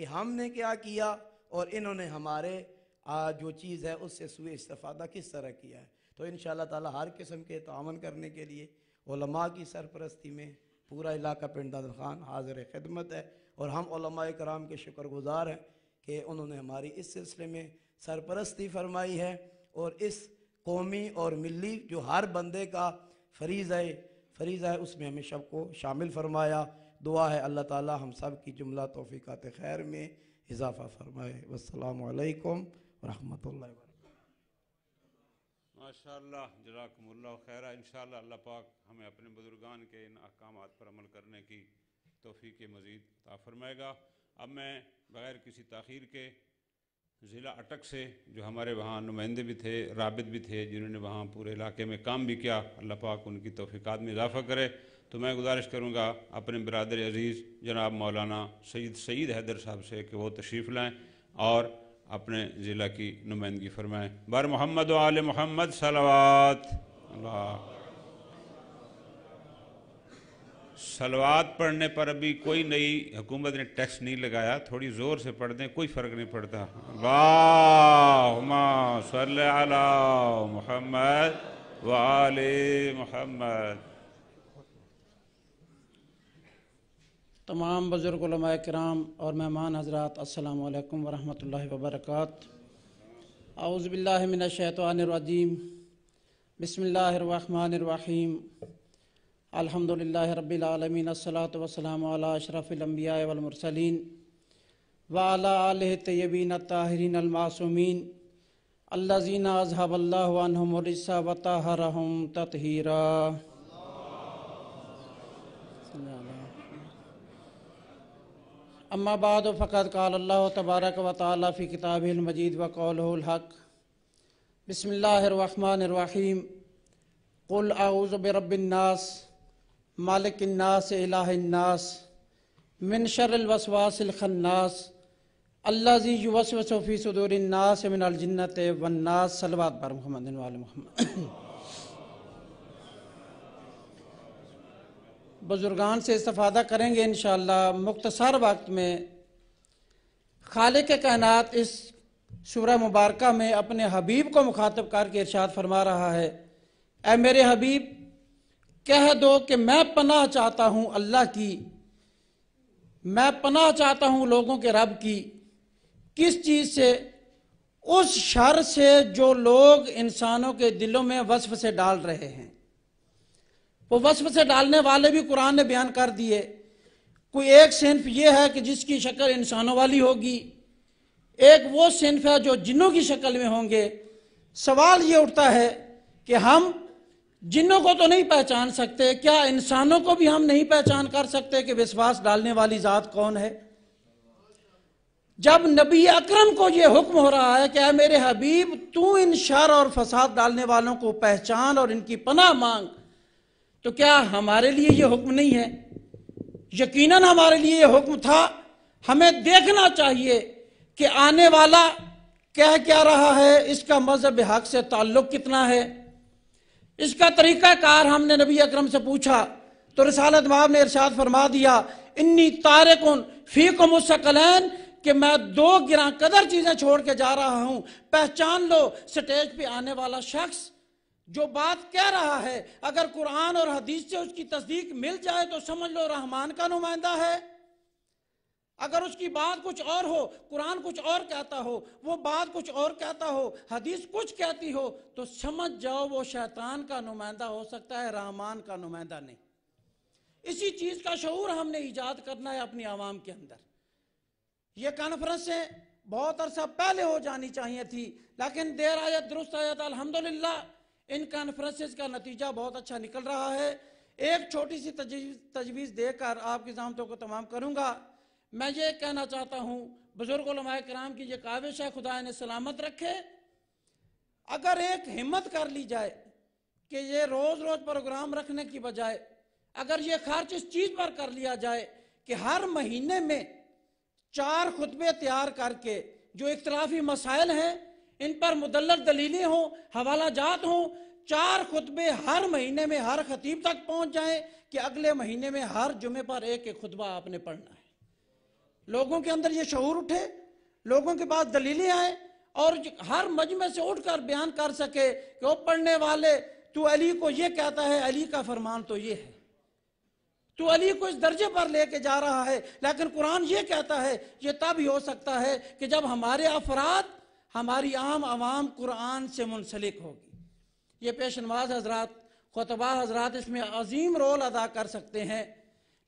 کہ ہم نے کیا کیا اور انہوں نے ہمارے جو چیز ہے اس سے سوء استفادہ کس طرح کیا ہے۔ تو انشاءاللہ تعالی ہر قسم کے تعاون کرنے کے لیے علماء کی سرپرستی میں پورا علاقہ پنڈ دادر خان حاضر خدمت ہے، اور ہم علماء کرام کے شکر گزار ہیں کہ انہوں نے ہماری اس سلسلے میں سرپرستی فرمائی ہے، اور اس قومی اور ملی جو ہر بندے کا فریضہ ہے اس میں ہمیں سب کو شامل فرمایا۔ دعا ہے اللہ تعالی ہم سب کی جملہ توفیقات خیر میں اضافہ فرمائے۔ والسلام علیکم ورحمۃ اللہ وبرکاتہ۔ ماشاءاللہ، جزاکم اللہ خیرہ۔ انشاءاللہ اللہ پاک ہمیں اپنے بزرگان کے ان احکامات پر عمل کرنے کی توفیق مزید عطا فرمائے گا۔ اب میں بغیر کسی تاخیر کے ضلع اٹک سے جو ہمارے وہاں نمائندے بھی تھے، رابط بھی تھے، جنہوں نے وہاں پورے علاقے میں کام بھی کیا، اللہ پاک ان کی توفیقات میں اضافہ کرے، تو میں گزارش کروں گا اپنے برادر عزیز جناب مولانا سعید حیدر صاحب سے کہ وہ تشریف لائیں اور اپنے ضلع کی نمائندگی فرمائیں۔ بر محمد و آل محمد صلوات اللہ۔ صلوات پڑھنے پر ابھی کوئی نئی حکومت نے ٹیکس نہیں لگایا، تھوڑی زور سے پڑھ دیں، کوئی فرق نہیں پڑتا۔ اللہم صلی علی محمد و آل محمد۔ تمام بزرگ علماء کرام اور مہمان حضرات، السلام علیکم ورحمۃ اللہ وبرکاتہ۔ اعوذ باللہ من الشیطان الرجیم، بسم اللہ الرحمن الرحیم، الحمدللہ رب العالمین، الصلاۃ والسلام علی اشرف الانبیاء والمرسلین وعلی آلہ الطیبین الطاہرین المعصومین الذین اذھب اللہ عنہم الرجس وطہرہم تطہیرا۔ اما بعد فقد قال اللہ تبارک و تعالی فی کتابہ المجید وقولہ الحق۔ بسم اللہ الرحمن الرحیم، قل اعوذ برب الناس مالک الناس الہ الناس من شر الوسواس الخناس الذی یوسوس فی صدور الناس من الجنۃ والناس۔ صلوات بر محمد و آل محمد۔ بزرگان سے استفادہ کریں گے انشاءاللہ مختصر وقت میں۔ خالق کائنات اس سورہ مبارکہ میں اپنے حبیب کو مخاطب کر کے ارشاد فرما رہا ہے، اے میرے حبیب کہہ دو کہ میں پناہ چاہتا ہوں اللہ کی، میں پناہ چاہتا ہوں لوگوں کے رب کی۔ کس چیز سے؟ اس شر سے جو لوگ انسانوں کے دلوں میں وسوسے ڈال رہے ہیں۔ وہ وسوسے ڈالنے والے بھی قرآن نے بیان کر دیے۔ کوئی ایک صنف یہ ہے کہ جس کی شکل انسانوں والی ہوگی، ایک وہ صنف ہے جو جنوں کی شکل میں ہوں گے۔ سوال یہ اٹھتا ہے کہ ہم جنوں کو تو نہیں پہچان سکتے، کیا انسانوں کو بھی ہم نہیں پہچان کر سکتے کہ وسواس ڈالنے والی ذات کون ہے؟ جب نبی اکرم کو یہ حکم ہو رہا ہے کہ اے میرے حبیب تو ان شر اور فساد ڈالنے والوں کو پہچان اور ان کی پناہ مانگ، تو کیا ہمارے لیے یہ حکم نہیں ہے؟ یقیناً ہمارے لیے یہ حکم تھا۔ ہمیں دیکھنا چاہیے کہ آنے والا کہہ کیا رہا ہے، اس کا مذہب حق سے تعلق کتنا ہے، اس کا طریقہ کار ہم نے نبی اکرم سے پوچھا تو رسالت مآب نے ارشاد فرما دیا، انی تارکن فیکم الثقلین، کہ میں دو گراں قدر چیزیں چھوڑ کے جا رہا ہوں۔ پہچان لو، سٹیج پہ آنے والا شخص جو بات کہہ رہا ہے اگر قرآن اور حدیث سے اس کی تصدیق مل جائے تو سمجھ لو رحمان کا نمائندہ ہے۔ اگر اس کی بات کچھ اور ہو، قرآن کچھ اور کہتا ہو، وہ بات کچھ اور کہتا ہو، حدیث کچھ کہتی ہو، تو سمجھ جاؤ وہ شیطان کا نمائندہ ہو سکتا ہے، رحمان کا نمائندہ نہیں۔ اسی چیز کا شعور ہم نے ایجاد کرنا ہے اپنی عوام کے اندر۔ یہ کانفرنسیں بہت عرصہ پہلے ہو جانی چاہیے تھی، لیکن دیر آیت درست آیت، الحمدللہ ان کانفرنسز کا نتیجہ بہت اچھا نکل رہا ہے۔ ایک چھوٹی سی تجویز دے کر آپ کی زحمتوں کو تمام کروں گا۔ میں یہ کہنا چاہتا ہوں، بزرگ علماء کرام کی یہ کاوش ہے، خدا انہیں سلامت رکھے، اگر ایک ہمت کر لی جائے کہ یہ روز روز پروگرام رکھنے کی بجائے اگر یہ خرچ اس چیز پر کر لیا جائے کہ ہر مہینے میں 4 خطبے تیار کر کے جو اختلافی مسائل ہیں ان پر مدلل دلیلیں ہوں، حوالہ جات ہوں، 4 خطبے ہر مہینے میں ہر خطیب تک پہنچ جائیں کہ اگلے مہینے میں ہر جمعے پر ایک خطبہ آپ نے پڑھنا ہے۔ لوگوں کے اندر یہ شعور اٹھے، لوگوں کے پاس دلیلیں آئیں اور ہر مجمع سے اٹھ کر بیان کر سکے کہ وہ پڑھنے والے تو علی کو یہ کہتا ہے، علی کا فرمان تو یہ ہے، تو علی کو اس درجے پر لے کے جا رہا ہے، لیکن قرآن یہ کہتا ہے۔ یہ تب ہی ہو سکتا ہے کہ جب ہمارے افراد، ہماری عام عوام قرآن سے منسلک ہوگی۔ یہ پیش نماز حضرات، خطبہ حضرات اس میں عظیم رول ادا کر سکتے ہیں،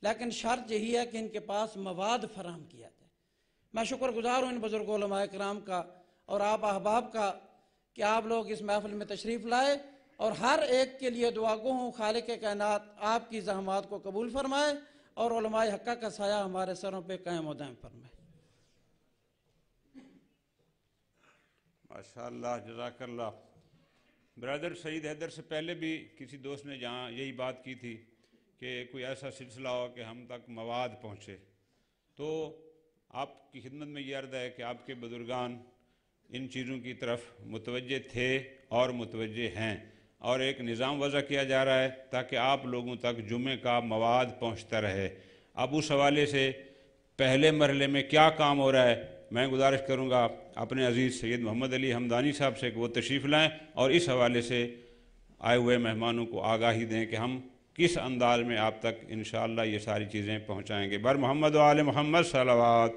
لیکن شرط یہی ہے کہ ان کے پاس مواد فراہم کیا جائے۔ میں شکر گزار ہوں ان بزرگ علماء کرام کا اور آپ احباب کا کہ آپ لوگ اس محفل میں تشریف لائے، اور ہر ایک کے لیے دعا گو ہوں خالق کائنات آپ کی زحمات کو قبول فرمائے اور علماء حقہ کا سایہ ہمارے سروں پہ قائم و دائم فرمائے۔ ماشاءاللہ، جزاک اللہ۔ برادر سعید حیدر سے پہلے بھی کسی دوست نے جہاں یہی بات کی تھی کہ کوئی ایسا سلسلہ ہو کہ ہم تک مواد پہنچے، تو آپ کی خدمت میں یہ عرض ہے کہ آپ کے بزرگان ان چیزوں کی طرف متوجہ تھے اور متوجہ ہیں، اور ایک نظام وضع کیا جا رہا ہے تاکہ آپ لوگوں تک جمعے کا مواد پہنچتا رہے۔ اب اس حوالے سے پہلے مرحلے میں کیا کام ہو رہا ہے، میں گزارش کروں گا اپنے عزیز سید محمد علی حمدانی صاحب سے کہ وہ تشریف لائیں اور اس حوالے سے آئے ہوئے مہمانوں کو آگاہی دیں کہ ہم کس انداز میں آپ تک انشاءاللہ یہ ساری چیزیں پہنچائیں گے۔ بر محمد و آل محمد صلوات۔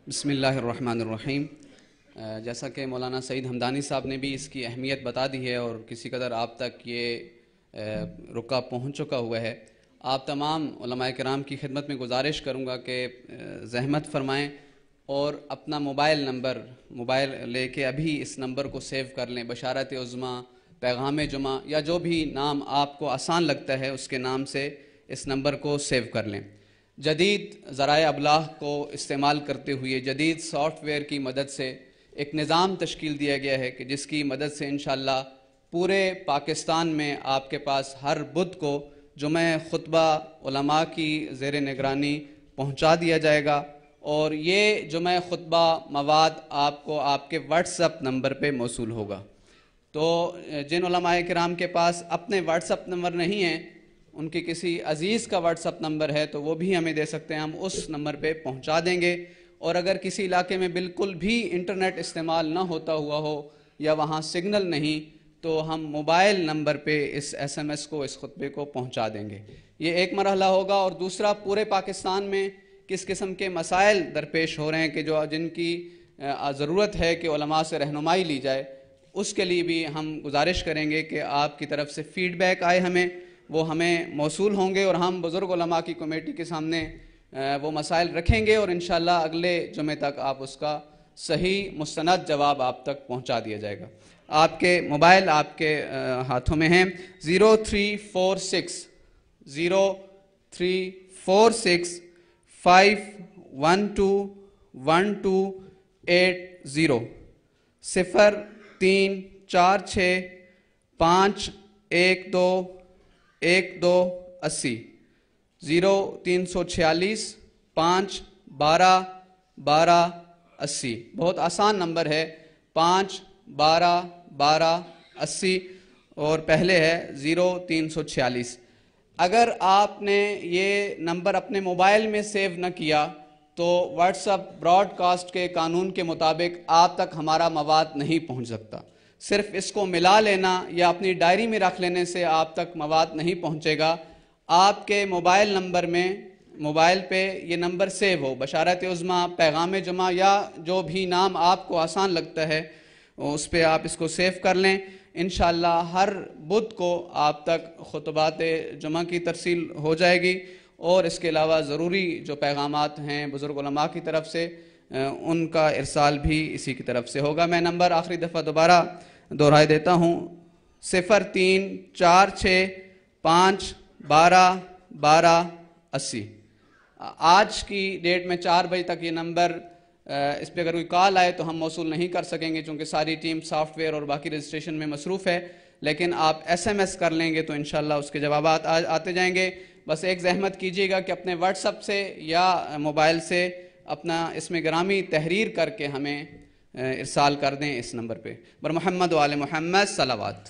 بسم اللہ الرحمن الرحیم۔ جیسا کہ مولانا سعید حمدانی صاحب نے بھی اس کی اہمیت بتا دی ہے اور کسی قدر آپ تک یہ رکا پہنچ چکا ہوا ہے، آپ تمام علماء کرام کی خدمت میں گزارش کروں گا کہ زحمت فرمائیں اور اپنا موبائل لے کے ابھی اس نمبر کو سیو کر لیں، بشارت عظمیٰ، پیغام جمعہ، یا جو بھی نام آپ کو آسان لگتا ہے اس کے نام سے اس نمبر کو سیو کر لیں۔ جدید ذرائع ابلاغ کو استعمال کرتے ہوئے جدید سافٹ ویئر کی مدد سے ایک نظام تشکیل دیا گیا ہے کہ جس کی مدد سے انشاءاللہ پورے پاکستان میں آپ کے پاس ہر بدھ کو جمعہ خطبہ علماء کی زیر نگرانی پہنچا دیا جائے گا، اور یہ جمعہ خطبہ مواد آپ کو آپ کے واٹس اپ نمبر پہ موصول ہوگا۔ تو جن علماء کرام کے پاس اپنے واٹس اپ نمبر نہیں ہیں، ان کی کسی عزیز کا واٹس اپ نمبر ہے تو وہ بھی ہمیں دے سکتے ہیں، ہم اس نمبر پہ پہنچا دیں گے۔ اور اگر کسی علاقے میں بالکل بھی انٹرنیٹ استعمال نہ ہوتا ہوا ہو یا وہاں سگنل نہیں، تو ہم موبائل نمبر پہ اس ایس ایم ایس کو، اس خطبے کو پہنچا دیں گے۔ یہ ایک مرحلہ ہوگا، اور دوسرا پورے پاکستان میں کس قسم کے مسائل درپیش ہو رہے ہیں کہ جن کی ضرورت ہے کہ علماء سے رہنمائی لی جائے، اس کے لیے بھی ہم گزارش کریں گے کہ آپ کی طرف سے فیڈ بیک آئے وہ ہمیں موصول ہوں گے، اور ہم بزرگ علماء کی کمیٹی کے سامنے وہ مسائل رکھیں گے، اور انشاءاللہ اگلے جمعے تک آپ اس کا صحیح مستند جواب آپ تک پہنچا دیا جائے گا۔ آپ کے موبائل آپ کے ہاتھوں میں ہیں 0346 5121280 0346512180 0346 5121280 بہت آسان نمبر ہے، 5121280، اور پہلے ہے 0346۔ اگر آپ نے یہ نمبر اپنے موبائل میں سیو نہ کیا تو واٹس اپ براڈ کاسٹ کے قانون کے مطابق آپ تک ہمارا مواد نہیں پہنچ سکتا۔ صرف اس کو ملا لینا یا اپنی ڈائری میں رکھ لینے سے آپ تک مواد نہیں پہنچے گا۔ آپ کے موبائل نمبر میں، موبائل پہ یہ نمبر سیو ہو، بشارت عظمیٰ، پیغام جمعہ، یا جو بھی نام آپ کو آسان لگتا ہے اس پہ آپ اس کو سیو کر لیں۔ انشاءاللہ ہر بدھ کو آپ تک خطبات جمعہ کی ترسیل ہو جائے گی، اور اس کے علاوہ ضروری جو پیغامات ہیں بزرگ علماء کی طرف سے ان کا ارسال بھی اسی کی طرف سے ہوگا۔ میں نمبر آخری دفعہ دوبارہ دہرائے دیتا ہوں، 034651121280۔ آج کی ڈیٹ میں 4 بجے تک یہ نمبر، اس پہ اگر کوئی کال آئے تو ہم موصول نہیں کر سکیں گے چونکہ ساری ٹیم سافٹ ویئر اور باقی رجسٹریشن میں مصروف ہے، لیکن آپ ایس ایم ایس کر لیں گے تو انشاءاللہ اس کے جوابات آتے جائیں گے۔ بس ایک زحمت کیجیے گا کہ اپنے واٹس اپ سے یا موبائل سے اپنا اسم گرامی تحریر کر کے ہمیں ارسال کر دیں اس نمبر پہ۔ بر محمد و آل محمد صلوات۔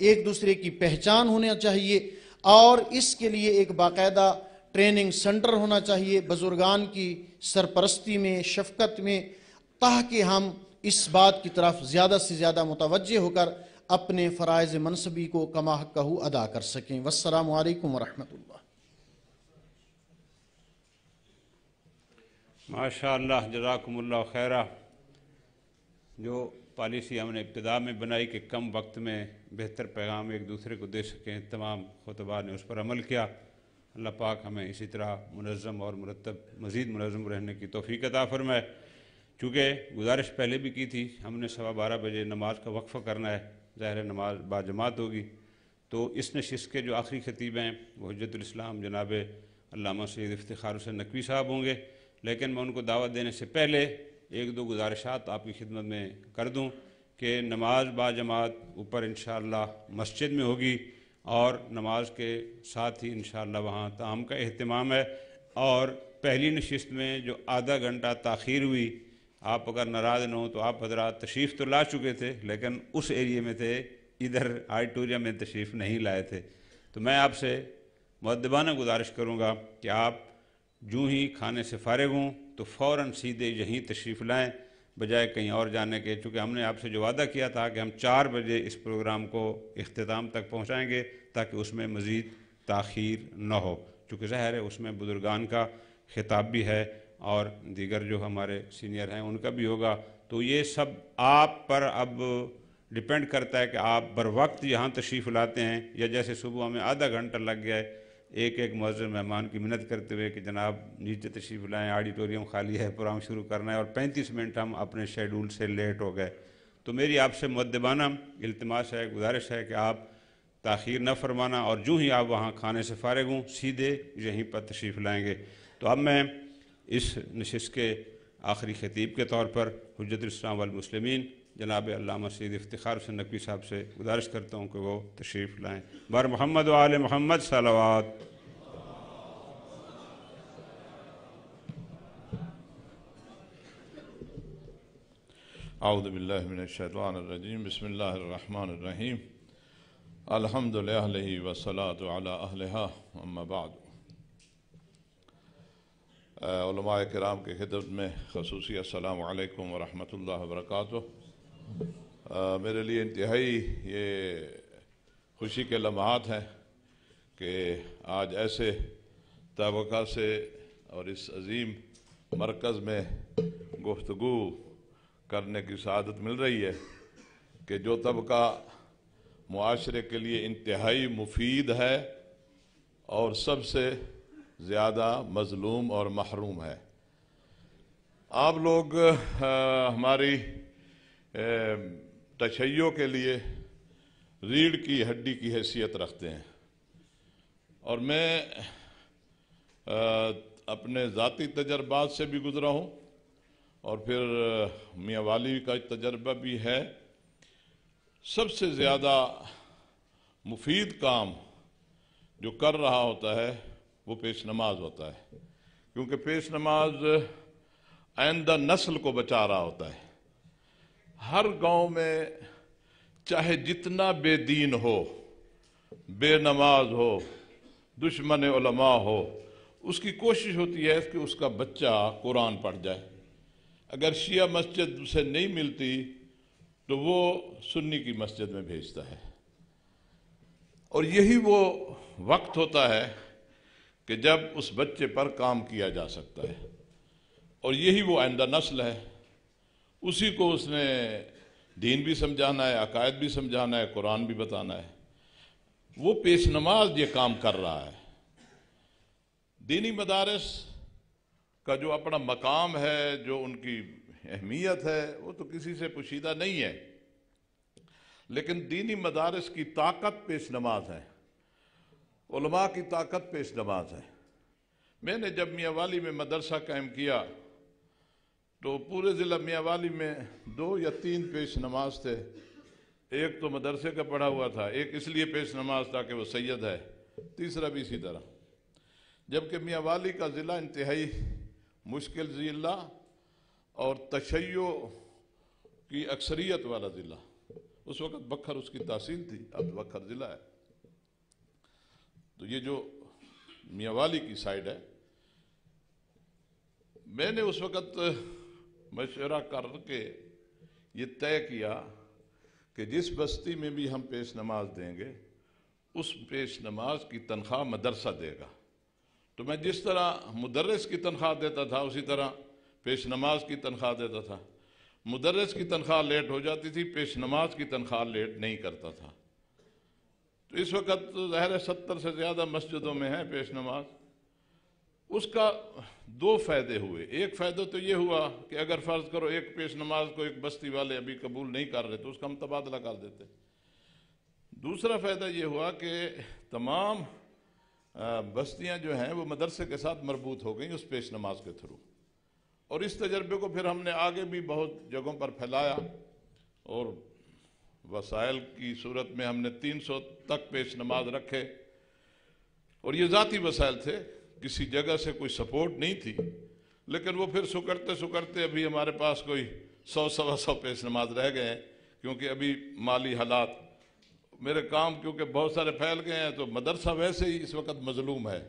ایک دوسرے کی پہچان ہونا چاہیے اور اس کے لیے ایک باقاعدہ ٹریننگ سنٹر ہونا چاہیے بزرگان کی سرپرستی میں، شفقت میں، تاکہ ہم اس بات کی طرف زیادہ سے زیادہ متوجہ ہو کر اپنے فرائض منصبی کو کما حقہ ادا کر سکیں۔ والسلام علیکم ورحمۃ اللہ۔ ماشاء اللہ، جزاکم اللہ خیرہ۔ جو پالیسی ہم نے ابتدا میں بنائی کہ کم وقت میں بہتر پیغام ایک دوسرے کو دے سکیں، تمام خطباء نے اس پر عمل کیا۔ اللہ پاک ہمیں اسی طرح منظم اور مرتب مزید منظم رہنے کی توفیق عطا فرمائے۔ چونکہ گزارش پہلے بھی کی تھی، ہم نے 12:15 بجے نماز کا وقفہ کرنا ہے، ظاہر نماز باجماعت ہوگی، تو اس نشست کے جو آخری خطیب ہیں وہ حجت الاسلام جناب علامہ سید افتخار حسین نقوی صاحب ہوں گے، لیکن میں ان کو دعوت دینے سے پہلے ایک دو گزارشات آپ کی خدمت میں کر دوں کہ نماز باجماعت اوپر انشاءاللہ مسجد میں ہوگی، اور نماز کے ساتھ ہی انشاءاللہ وہاں طعام کا اہتمام ہے۔ اور پہلی نشست میں جو آدھا گھنٹہ تاخیر ہوئی، آپ اگر ناراض نہ ہوں تو آپ حضرات تشریف تو لا چکے تھے لیکن اس ایریے میں تھے، ادھر آڈیٹوریم میں تشریف نہیں لائے تھے، تو میں آپ سے مؤدبانہ گزارش کروں گا کہ آپ جو ہی کھانے سے فارغ ہوں تو فوراً سیدھے یہیں تشریف لائیں بجائے کہیں اور جانے کے، چونکہ ہم نے آپ سے جو وعدہ کیا تھا کہ ہم 4 بجے اس پروگرام کو اختتام تک پہنچائیں گے تاکہ اس میں مزید تاخیر نہ ہو، چونکہ ظاہر ہے اس میں بزرگان کا خطاب بھی ہے اور دیگر جو ہمارے سینئر ہیں ان کا بھی ہوگا، تو یہ سب آپ پر اب ڈیپینڈ کرتا ہے کہ آپ بر وقت یہاں تشریف لاتے ہیں، یا جیسے صبح ہمیں آدھا گھنٹہ لگ گیا ہے ایک معزز مہمان کی منت کرتے ہوئے کہ جناب نیچے تشریف لائیں، آڈیٹوریم خالی ہے، پروگرام شروع کرنا ہے، اور 35 منٹ ہم اپنے شیڈول سے لیٹ ہو گئے۔ تو میری آپ سے مؤدبانہ التماس ہے، گزارش ہے کہ آپ تاخیر نہ فرمانا، اور جو ہی آپ وہاں کھانے سے فارغ ہوں سیدھے یہیں پر تشریف لائیں گے۔ تو اب میں اس نشست کے آخری خطیب کے طور پر حجت الاسلام والمسلمین جناب علامہ سید افتخار حسین نقوی صاحب سے گزارش کرتا ہوں کہ وہ تشریف لائیں۔ بر محمد و آل محمد صلوات۔ اعوذ باللہ من الشیطان الرجیم، بسم اللہ الرحمن الرحیم، الحمد للہ والصلاة علی اہلہا، اما بعد۔ علماء کرام کے خدمت میں خصوصی السلام علیکم ورحمۃ اللہ وبرکاتہ۔ میرے لیے انتہائی یہ خوشی کے لمحات ہیں کہ آج ایسے طبقہ سے اور اس عظیم مرکز میں گفتگو کرنے کی سعادت مل رہی ہے کہ جو طبقہ معاشرے کے لیے انتہائی مفید ہے اور سب سے زیادہ مظلوم اور محروم ہے۔ آپ لوگ ہماری تشیع کے لیے ریڑھ کی ہڈی کی حیثیت رکھتے ہیں، اور میں اپنے ذاتی تجربات سے بھی گزرا ہوں اور پھر میاں والی کا تجربہ بھی ہے۔ سب سے زیادہ مفید کام جو کر رہا ہوتا ہے وہ پیش نماز ہوتا ہے، کیونکہ پیش نماز آئندہ نسل کو بچا رہا ہوتا ہے۔ ہر گاؤں میں چاہے جتنا بے دین ہو، بے نماز ہو، دشمن علماء ہو، اس کی کوشش ہوتی ہے کہ اس کا بچہ قرآن پڑھ جائے۔ اگر شیعہ مسجد سے نہیں ملتی تو وہ سنی کی مسجد میں بھیجتا ہے، اور یہی وہ وقت ہوتا ہے کہ جب اس بچے پر کام کیا جا سکتا ہے، اور یہی وہ آئندہ نسل ہے۔ اسی کو اس نے دین بھی سمجھانا ہے، عقائد بھی سمجھانا ہے، قرآن بھی بتانا ہے۔ وہ پیش نماز یہ کام کر رہا ہے۔ دینی مدارس کا جو اپنا مقام ہے، جو ان کی اہمیت ہے، وہ تو کسی سے پوشیدہ نہیں ہے، لیکن دینی مدارس کی طاقت پیش نماز ہے، علماء کی طاقت پیش نماز ہے۔ میں نے جب میاں والی میں مدرسہ قائم کیا تو پورے ضلع میاں والی میں 2 یا 3 پیش نماز تھے۔ ایک تو مدرسے کا پڑھا ہوا تھا، ایک اس لیے پیش نماز تھا کہ وہ سید ہے، تیسرا بھی اسی طرح۔ جبکہ میاں والی کا ضلع انتہائی مشکل ضلع اور تشیع کی اکثریت والا ضلع، اس وقت بکھر اس کی تحصیل تھی، اب بکھر ضلع ہے۔ تو یہ جو میاں والی کی سائڈ ہے، میں نے اس وقت مشورہ کر کے یہ طے کیا کہ جس بستی میں بھی ہم پیش نماز دیں گے اس پیش نماز کی تنخواہ مدرسہ دے گا۔ تو میں جس طرح مدرس کی تنخواہ دیتا تھا اسی طرح پیش نماز کی تنخواہ دیتا تھا۔ مدرس کی تنخواہ لیٹ ہو جاتی تھی، پیش نماز کی تنخواہ لیٹ نہیں کرتا تھا۔ تو اس وقت ظاہر 70 سے زیادہ مسجدوں میں ہے پیش نماز۔ اس کا دو فائدے ہوئے۔ ایک فائدہ تو یہ ہوا کہ اگر فرض کرو ایک پیش نماز کو ایک بستی والے ابھی قبول نہیں کر رہے تو اس کا ہم تبادلہ کر دیتے۔ دوسرا فائدہ یہ ہوا کہ تمام بستیاں جو ہیں وہ مدرسے کے ساتھ مربوط ہو گئیں اس پیش نماز کے تھرو، اور اس تجربے کو پھر ہم نے آگے بھی بہت جگہوں پر پھیلایا، اور وسائل کی صورت میں ہم نے 300 تک پیش نماز رکھے، اور یہ ذاتی وسائل تھے، کسی جگہ سے کوئی سپورٹ نہیں تھی، لیکن وہ پھر سکڑتے ابھی ہمارے پاس کوئی 100-125 پیش نماز رہ گئے ہیں، کیونکہ ابھی مالی حالات، میرے کام کیونکہ بہت سارے پھیل گئے ہیں، تو مدرسہ ویسے ہی اس وقت مظلوم ہے،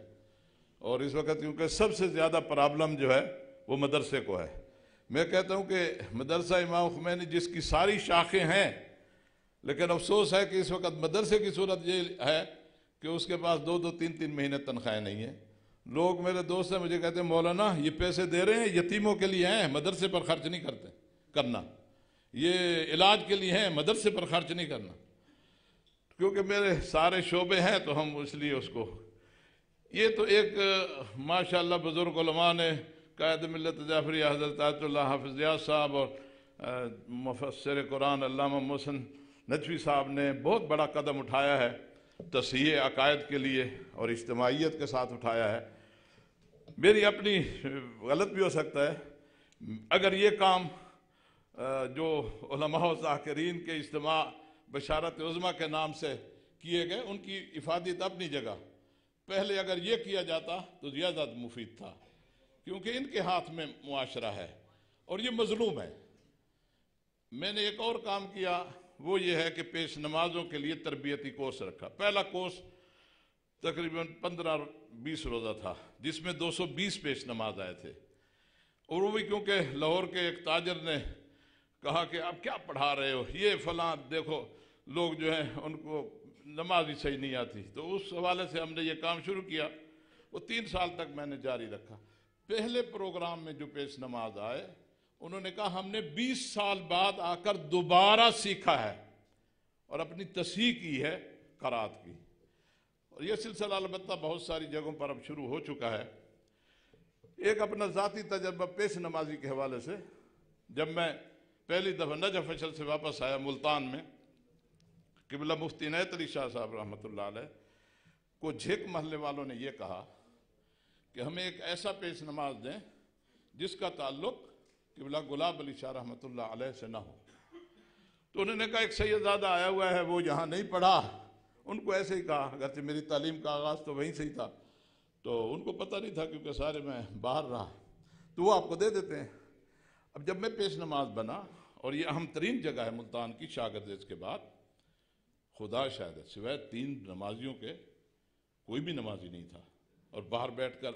اور اس وقت کیونکہ سب سے زیادہ پرابلم جو ہے وہ مدرسے کو ہے۔ میں کہتا ہوں کہ مدرسہ امام خمینی جس کی ساری شاخیں ہیں، لیکن افسوس ہے کہ اس وقت مدرسے کی صورت یہ ہے کہ اس کے پاس 2-3 مہینے تنخواہیں نہیں ہیں۔ لوگ میرے دوست ہیں مجھے کہتے ہیں مولانا یہ پیسے دے رہے ہیں یتیموں کے لیے ہیں، مدرسے پر خرچ نہیں کرنا، یہ علاج کے لیے ہیں، مدرسے پر خرچ نہیں کرنا۔ کیونکہ میرے سارے شعبے ہیں تو ہم اس لیے اس کو، یہ تو ایک ماشاءاللہ بزرگ علماء نے، قائد ملت جعفری حضرت آیت اللہ حافظ ریاض صاحب اور مفسر قرآن علامہ محسن نجوی صاحب نے بہت بڑا قدم اٹھایا ہے تصحیح عقائد کے لیے، اور اجتماعیت کے ساتھ اٹھایا ہے۔ میری اپنی غلط بھی ہو سکتا ہے، اگر یہ کام جو علماء و ذاکرین کے اجتماع بشارت عظمیٰ کے نام سے کیے گئے، ان کی افادیت اپنی جگہ، پہلے اگر یہ کیا جاتا تو زیادہ مفید تھا، کیونکہ ان کے ہاتھ میں معاشرہ ہے اور یہ مظلوم ہے۔ میں نے ایک اور کام کیا، وہ یہ ہے کہ پیش نمازوں کے لیے تربیتی کورس رکھا۔ پہلا کورس تقریباً 15-20 روزہ تھا، جس میں 220 پیش نماز آئے تھے، اور وہ بھی کیونکہ لاہور کے ایک تاجر نے کہا کہ آپ کیا پڑھا رہے ہو، یہ فلاں، دیکھو لوگ جو ہیں ان کو نماز ہی صحیح نہیں آتی، تو اس حوالے سے ہم نے یہ کام شروع کیا۔ وہ 3 سال تک میں نے جاری رکھا۔ پہلے پروگرام میں جو پیش نماز آئے، انہوں نے کہا ہم نے 20 سال بعد آ کر دوبارہ سیکھا ہے اور اپنی تصحیح کی ہے قرات کی، اور یہ سلسلہ البتہ بہت ساری جگہوں پر اب شروع ہو چکا ہے۔ ایک اپنا ذاتی تجربہ پیش نمازی کے حوالے سے، جب میں پہلی دفعہ نجف اشل سے واپس آیا ملتان میں، قبلہ مفتی عنایت علی شاہ صاحب رحمۃ اللہ علیہ کو جھیک محلے والوں نے یہ کہا کہ ہمیں ایک ایسا پیش نماز دیں جس کا تعلق قبلہ گلاب علی شاہ رحمۃ اللہ علیہ سے نہ ہو۔ تو انہوں نے کہا ایک سیدزادہ آیا ہوا ہے، وہ یہاں نہیں پڑھا، ان کو ایسے ہی کہا، اگرچہ میری تعلیم کا آغاز تو وہیں سے ہی تھا، تو ان کو پتہ نہیں تھا کیونکہ سارے میں باہر رہا، تو وہ آپ کو دے دیتے ہیں۔ اب جب میں پیش نماز بنا، اور یہ اہم ترین جگہ ہے ملتان کی شاگردیز کے بعد، خدا شاہد ہے سوائے 3 نمازیوں کے کوئی بھی نمازی نہیں تھا، اور باہر بیٹھ کر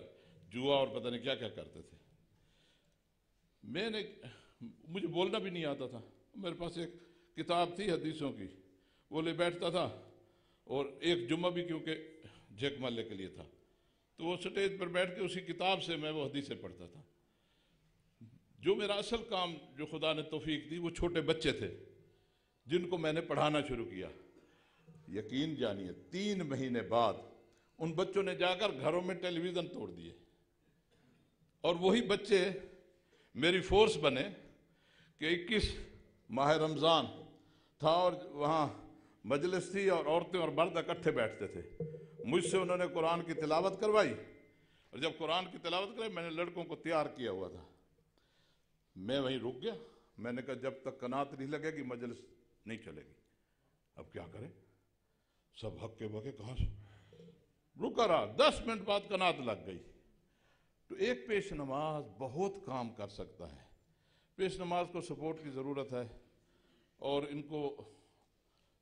جوا اور پتہ نہیں کیا کیا کرتے تھے۔ مجھے بولنا بھی نہیں آتا تھا، میرے پاس ایک کتاب تھی حدیثوں کی، وہ لے بیٹھتا تھا، اور ایک جمعہ بھی کیونکہ جھیک محلے کے لیے تھا، تو وہ سٹیج پر بیٹھ کے اسی کتاب سے میں وہ حدیثیں پڑھتا تھا۔ جو میرا اصل کام جو خدا نے توفیق دی، وہ چھوٹے بچے تھے جن کو میں نے پڑھانا شروع کیا۔ یقین جانیے 3 مہینے بعد ان بچوں نے جا کر گھروں میں ٹیلی ویژن توڑ دیے، اور وہی بچے میری فورس بنے کہ 21 ماہ رمضان تھا اور وہاں مجلس تھی اور عورتیں اور مرد اکٹھے بیٹھتے تھے۔ مجھ سے انہوں نے قرآن کی تلاوت کروائی، اور جب قرآن کی تلاوت کرائی میں نے لڑکوں کو تیار کیا ہوا تھا، میں وہیں رک گیا۔ میں نے کہا جب تک قناعت نہیں لگے گی مجلس نہیں چلے گی، اب کیا کریں، سب ہکے بکے کہاں سے، رکا رہا۔ 10 منٹ بعد قناعت لگ گئی۔ تو ایک پیش نماز بہت کام کر سکتا ہے۔ پیش نماز کو سپورٹ کی ضرورت ہے، اور ان کو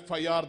FIR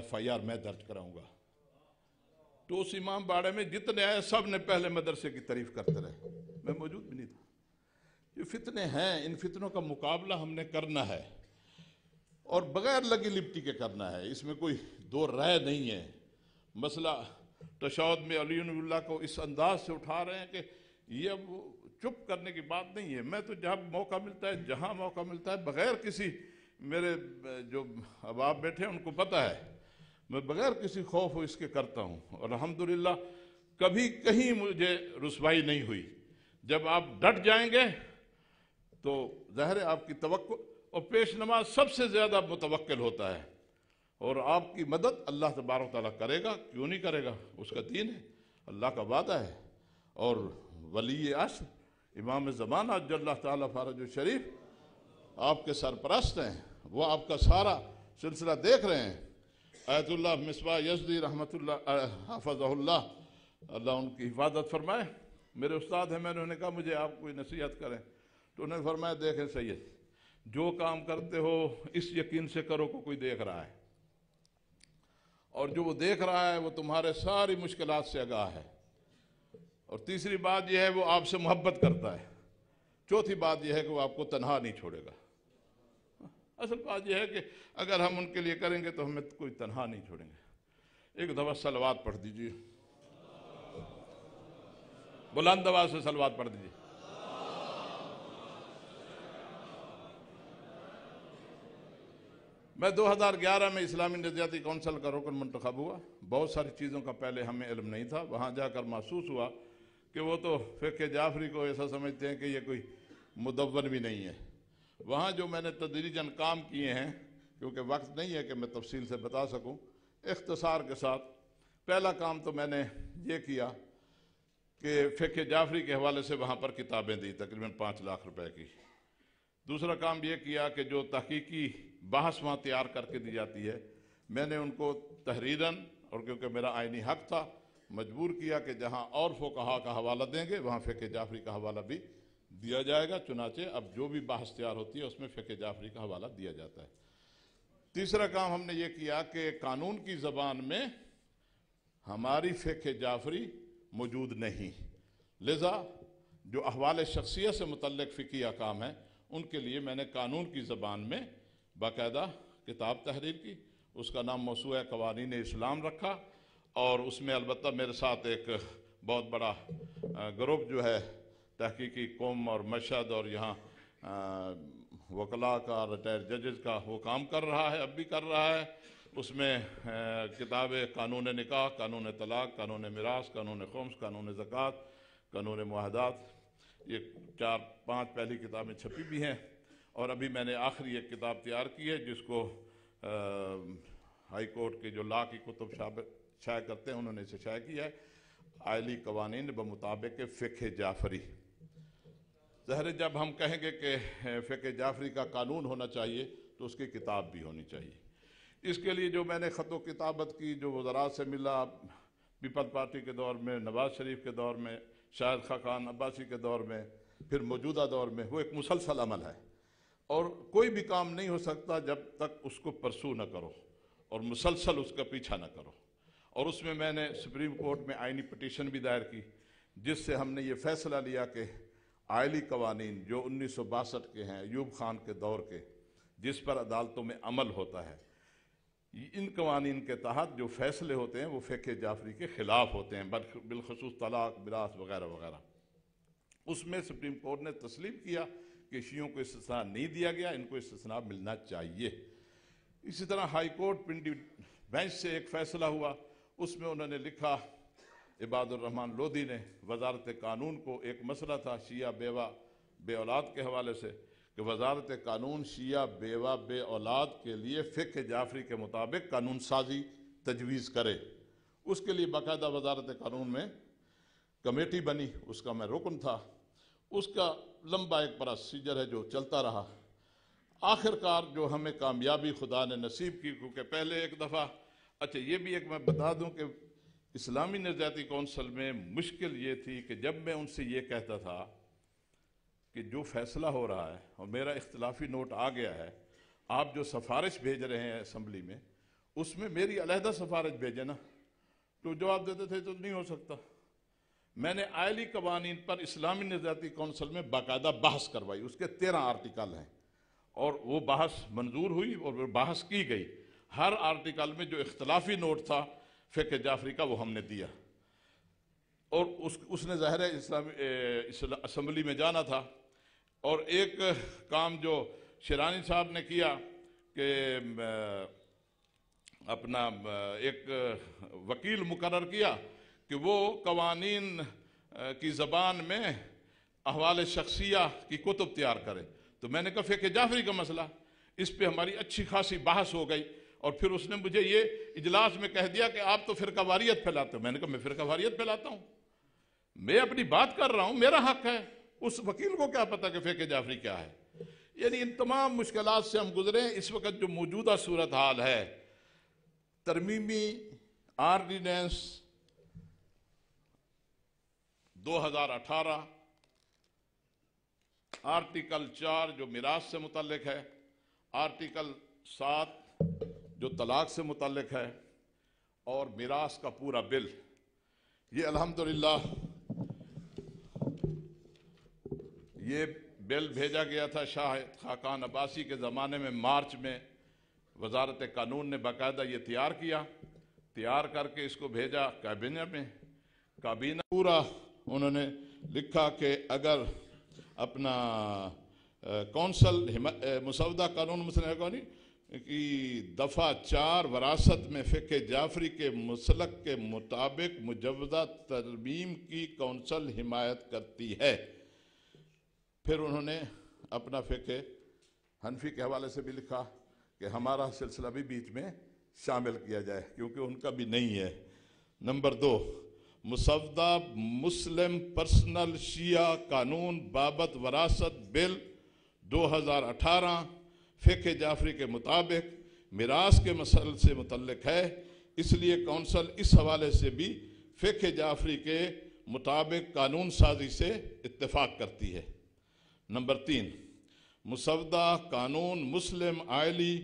FIR میں درج کراؤں گا۔ تو اس امام باڑے میں جتنے آئے سب نے پہلے مدرسے کی تعریف کرتے رہے، میں موجود بھی نہیں تھا۔ یہ فتنے ہیں، ان فتنوں کا مقابلہ ہم نے کرنا ہے اور بغیر لگی لپٹی کے کرنا ہے، اس میں کوئی دو رائے نہیں ہے۔ مسئلہ تشہد میں علی اللہ کو اس انداز سے اٹھا رہے ہیں کہ یہ اب چپ کرنے کی بات نہیں ہے۔ میں تو جب موقع ملتا ہے، جہاں موقع ملتا ہے، بغیر کسی، میرے جو احباب بیٹھے ہیں ان کو پتہ ہے، میں بغیر کسی خوف اس کے کرتا ہوں، اور الحمدللہ کبھی کہیں مجھے رسوائی نہیں ہوئی۔ جب آپ ڈٹ جائیں گے تو ظاہر ہے آپ کی توقع، اور پیش نماز سب سے زیادہ متوکل ہوتا ہے، اور آپ کی مدد اللہ تبارک و تعالیٰ کرے گا، کیوں نہیں کرے گا، اس کا دین ہے، اللہ کا وعدہ ہے۔ اور ولی عصر امام زمانہ جل اللہ تعالیٰ فارج الشریف آپ کے سرپرست ہیں، وہ آپ کا سارا سلسلہ دیکھ رہے ہیں۔ آیت اللہ مصباح یزدی رحمۃ اللہ حفظہ اللہ، اللہ ان کی حفاظت فرمائے، میرے استاد ہیں، میں نے انہیں کہا مجھے آپ کوئی نصیحت کریں، تو انہوں نے فرمایا دیکھیں سید، جو کام کرتے ہو اس یقین سے کرو کہ کوئی دیکھ رہا ہے، اور جو وہ دیکھ رہا ہے وہ تمہارے ساری مشکلات سے آگاہ ہے، اور تیسری بات یہ ہے وہ آپ سے محبت کرتا ہے، چوتھی بات یہ ہے کہ وہ آپ کو تنہا نہیں چھوڑے گا۔ اصل بات یہ ہے کہ اگر ہم ان کے لیے کریں گے تو ہمیں کوئی تنہا نہیں چھوڑیں گے۔ ایک دفعہ صلوات پڑھ دیجیے، بلند آواز سے صلوات پڑھ دیجیے۔ میں 2011 میں اسلامی نظریاتی کونسل کا رکن منتخب ہوا۔ بہت ساری چیزوں کا پہلے ہمیں علم نہیں تھا، وہاں جا کر محسوس ہوا کہ وہ تو فقہ جعفری کو ایسا سمجھتے ہیں کہ یہ کوئی مدون بھی نہیں ہے۔ وہاں جو میں نے تدریجاً کام کیے ہیں، کیونکہ وقت نہیں ہے کہ میں تفصیل سے بتا سکوں، اختصار کے ساتھ پہلا کام تو میں نے یہ کیا کہ فقہ جعفری کے حوالے سے وہاں پر کتابیں دی، تقریباً 5 لاکھ روپے کی۔ دوسرا کام یہ کیا کہ جو تحقیقی بحث وہاں تیار کر کے دی جاتی ہے، میں نے ان کو تحریراً، اور کیونکہ میرا آئینی حق تھا، مجبور کیا کہ جہاں اور فقہا کا حوالہ دیں گے وہاں فقہ جعفری کا حوالہ بھی دیا جائے گا، چنانچہ اب جو بھی بحث تیار ہوتی ہے اس میں فقہ جعفری کا حوالہ دیا جاتا ہے۔ تیسرا کام ہم نے یہ کیا کہ قانون کی زبان میں ہماری فقہ جعفری موجود نہیں، لذا جو احوال شخصیہ سے متعلق فقہی احکام ہیں ان کے لیے میں نے قانون کی زبان میں باقاعدہ کتاب تحریر کی، اس کا نام موسوعہ قوانین اسلام رکھا، اور اس میں البتہ میرے ساتھ ایک بہت بڑا گروپ جو ہے تحقیقی قوم اور مشہد اور یہاں وکلاء کا، ریٹائرڈ ججز کا، وہ کام کر رہا ہے، اب بھی کر رہا ہے۔ اس میں کتابیں قانون نکاح، قانون طلاق، قانون میراث، قانون خمس، قانون زکوٰۃ، قانون معاہدات، یہ 4-5 پہلی کتابیں چھپی بھی ہیں، اور ابھی میں نے آخری ایک کتاب تیار کی ہے جس کو ہائی کورٹ کے جو لا کی کتب شائع کرتے ہیں انہوں نے اسے شائع کیا ہے، آئلی قوانین بمطابق فقہ جعفری۔ ظاہر جب ہم کہیں گے کہ فقہ جعفری کا قانون ہونا چاہیے تو اس کی کتاب بھی ہونی چاہیے۔ اس کے لیے جو میں نے خط و کتابت کی، جو وزراء سے ملا، پیپل پارٹی کے دور میں، نواز شریف کے دور میں، شاہد خاقان عباسی کے دور میں، پھر موجودہ دور میں، وہ ایک مسلسل عمل ہے، اور کوئی بھی کام نہیں ہو سکتا جب تک اس کو پرسو نہ کرو اور مسلسل اس کا پیچھا نہ کرو۔ اور اس میں نے سپریم کورٹ میں آئینی پٹیشن بھی دائر کی، جس سے ہم نے یہ فیصلہ لیا کہ آئلی قوانین جو 1962 کے ہیں، ایوب خان کے دور کے، جس پر عدالتوں میں عمل ہوتا ہے، ان قوانین کے تحت جو فیصلے ہوتے ہیں وہ فقہ جعفری کے خلاف ہوتے ہیں، بالخصوص طلاق، میراث وغیرہ وغیرہ۔ اس میں سپریم کورٹ نے تسلیم کیا کہ شیعوں کو استثناء نہیں دیا گیا، ان کو استثناء ملنا چاہیے۔ اسی طرح ہائی کورٹ پنڈی بینچ سے ایک فیصلہ ہوا، اس میں انہوں نے لکھا، عباد الرحمن لودھی نے، وزارت قانون کو ایک مسئلہ تھا شیعہ بیوہ بے اولاد کے حوالے سے، کہ وزارت قانون شیعہ بیوہ بے اولاد کے لیے فقہ جعفری کے مطابق قانون سازی تجویز کرے۔ اس کے لیے باقاعدہ وزارت قانون میں کمیٹی بنی، اس کا میں رکن تھا، اس کا لمبا ایک پروسیجر ہے جو چلتا رہا۔ آخر کار جو ہمیں کامیابی خدا نے نصیب کی، کیونکہ پہلے ایک دفعہ، اچھا یہ بھی ایک میں بتا دوں کہ اسلامی نظریاتی کونسل میں مشکل یہ تھی کہ جب میں ان سے یہ کہتا تھا کہ جو فیصلہ ہو رہا ہے اور میرا اختلافی نوٹ آ گیا ہے، آپ جو سفارش بھیج رہے ہیں اسمبلی میں، اس میں میری علیحدہ سفارش بھیجے نا، تو جواب دیتے تھے تو نہیں ہو سکتا۔ میں نے آئلی قوانین پر اسلامی نظریاتی کونسل میں باقاعدہ بحث کروائی، اس کے 13 آرٹیکل ہیں، اور وہ بحث منظور ہوئی اور وہ بحث کی گئی۔ ہر آرٹیکل میں جو اختلافی نوٹ تھا فقہ جعفری کا وہ ہم نے دیا، اور اس نے ظاہر اسلامی اسمبلی میں جانا تھا۔ اور ایک کام جو شیرانی صاحب نے کیا کہ اپنا ایک وکیل مقرر کیا کہ وہ قوانین کی زبان میں احوال شخصیہ کی کتب تیار کرے، تو میں نے کہا فقہ جعفری کا مسئلہ، اس پہ ہماری اچھی خاصی بحث ہو گئی، اور پھر اس نے مجھے یہ اجلاس میں کہہ دیا کہ آپ تو فرقہ واریت پھیلاتے ہو۔ میں نے کہا میں فرقہ واریت پھیلاتا ہوں؟ میں اپنی بات کر رہا ہوں، میرا حق ہے، اس وکیل کو کیا پتا کہ فقہ جعفری کیا ہے؟ یعنی ان تمام مشکلات سے ہم گزرے۔ اس وقت جو موجودہ صورتحال ہے، ترمیمی آرڈیننس 2018 آرٹیکل 4 جو میراث سے متعلق ہے، آرٹیکل 7 جو طلاق سے متعلق ہے، اور میراث کا پورا بل، یہ الحمدللہ یہ بل بھیجا گیا تھا شاہ خاقان عباسی کے زمانے میں، مارچ میں وزارت قانون نے باقاعدہ یہ تیار کر کے اس کو بھیجا کابینہ میں۔ کابینہ پورا انہوں نے لکھا کہ اگر اپنا کونسل مسودہ قانون مسلم کی دفعہ 4 وراثت میں فقہ جعفری کے مسلک کے مطابق مجوزہ ترمیم کی کونسل حمایت کرتی ہے۔ پھر انہوں نے اپنا فقہ حنفی کے حوالے سے بھی لکھا کہ ہمارا سلسلہ بھی بیچ میں شامل کیا جائے، کیونکہ ان کا بھی نہیں ہے۔ نمبر 2، مسودہ مسلم پرسنل شیعہ قانون بابت وراثت بل 2018 فقہ جعفری کے مطابق میراث کے مسئلے سے متعلق ہے، اس لیے کونسل اس حوالے سے بھی فقہ جعفری کے مطابق قانون سازی سے اتفاق کرتی ہے۔ نمبر 3، مسودہ قانون مسلم آئلی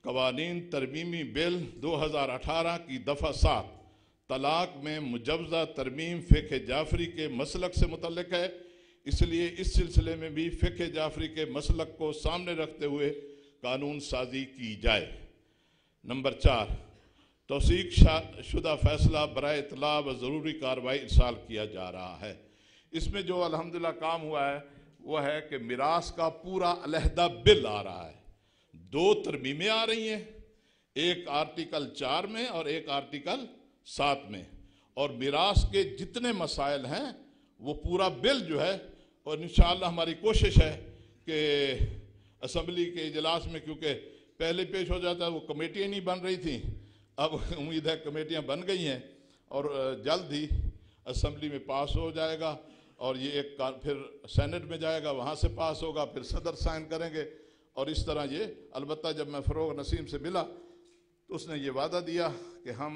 قوانین ترمیمی بل 2018 کی دفعہ 7 طلاق میں مجوزہ ترمیم فقہ جعفری کے مسلک سے متعلق ہے، اس لیے اس سلسلے میں بھی فقہ جعفری کے مسلک کو سامنے رکھتے ہوئے قانون سازی کی جائے۔ نمبر 4، توثیق شدہ فیصلہ برائے اطلاع و ضروری کارروائی ارسال کیا جا رہا ہے۔ اس میں جو الحمدللہ کام ہوا ہے وہ ہے کہ میراث کا پورا علیحدہ بل آ رہا ہے، 2 ترمیمیں آ رہی ہیں، ایک آرٹیکل 4 میں اور ایک آرٹیکل 7 میں، اور میراث کے جتنے مسائل ہیں وہ پورا بل جو ہے، اور انشاءاللہ ہماری کوشش ہے کہ اسمبلی کے اجلاس میں، کیونکہ پہلے پیش ہو جاتا ہے، وہ کمیٹیاں نہیں بن رہی تھیں، اب امید ہے کمیٹیاں بن گئی ہیں اور جلد ہی اسمبلی میں پاس ہو جائے گا، اور یہ ایک پھر سینٹ میں جائے گا، وہاں سے پاس ہوگا، پھر صدر سائن کریں گے، اور اس طرح یہ۔ البتہ جب میں فروغ نسیم سے ملا تو اس نے یہ وعدہ دیا کہ ہم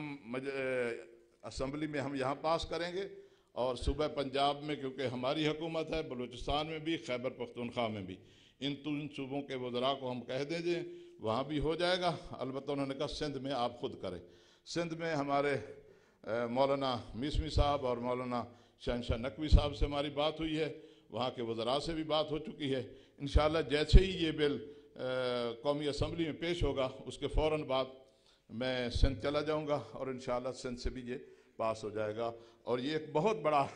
اسمبلی میں ہم یہاں پاس کریں گے، اور صوبہ پنجاب میں کیونکہ ہماری حکومت ہے، بلوچستان میں بھی، خیبر پختونخوا میں بھی، ان 3 صوبوں کے وزراء کو ہم کہہ دیں جائیں وہاں بھی ہو جائے گا۔ البتہ انہوں نے کہا سندھ میں آپ خود کریں۔ سندھ میں ہمارے مولانا میسمی صاحب اور مولانا شہنشاہ نقوی صاحب سے ہماری بات ہوئی ہے، وہاں کے وزراء سے بھی بات ہو چکی ہے۔ انشاءاللہ جیسے ہی یہ بل قومی اسمبلی میں پیش ہوگا اس کے فوراً بعد میں سندھ چلا جاؤں گا، اور انشاءاللہ سندھ سے بھی یہ پاس ہو جائے گا۔ اور یہ ایک بہت بڑا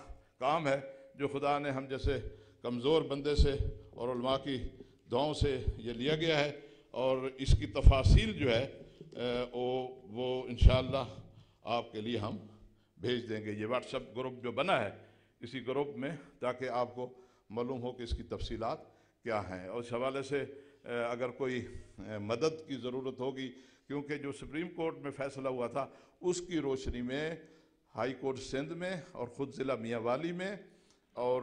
کام ہے جو خدا نے ہم جیسے کمزور بندے سے اور علماء کی دعاؤں سے یہ لیا گیا ہے، اور اس کی تفاصیل جو ہے وہ انشاءاللہ آپ کے لیے ہم بھیج دیں گے۔ یہ واٹس ایپ گروپ جو بنا ہے، اسی گروپ میں، تاکہ آپ کو معلوم ہو کہ اس کی تفصیلات کیا ہیں، اور اس حوالے سے اگر کوئی مدد کی ضرورت ہوگی، کیونکہ جو سپریم کورٹ میں فیصلہ ہوا تھا اس کی روشنی میں ہائی کورٹ سندھ میں اور خود ضلع میاں والی میں اور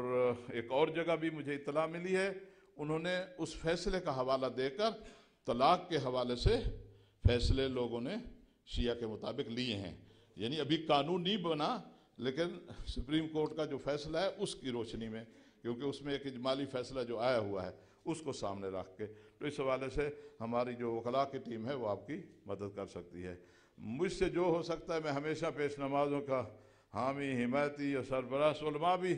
ایک اور جگہ بھی مجھے اطلاع ملی ہے، انہوں نے اس فیصلے کا حوالہ دے کر طلاق کے حوالے سے فیصلے لوگوں نے شیعہ کے مطابق لیے ہیں۔ یعنی ابھی قانون نہیں بنا، لیکن سپریم کورٹ کا جو فیصلہ ہے اس کی روشنی میں، کیونکہ اس میں ایک اجمالی فیصلہ جو آیا ہوا ہے اس کو سامنے رکھ کے، تو اس حوالے سے ہماری جو وکلاء کی ٹیم ہے وہ آپ کی مدد کر سکتی ہے۔ مجھ سے جو ہو سکتا ہے، میں ہمیشہ پیش نمازوں کا حامی، حمایتی اور سربراہ علماء بھی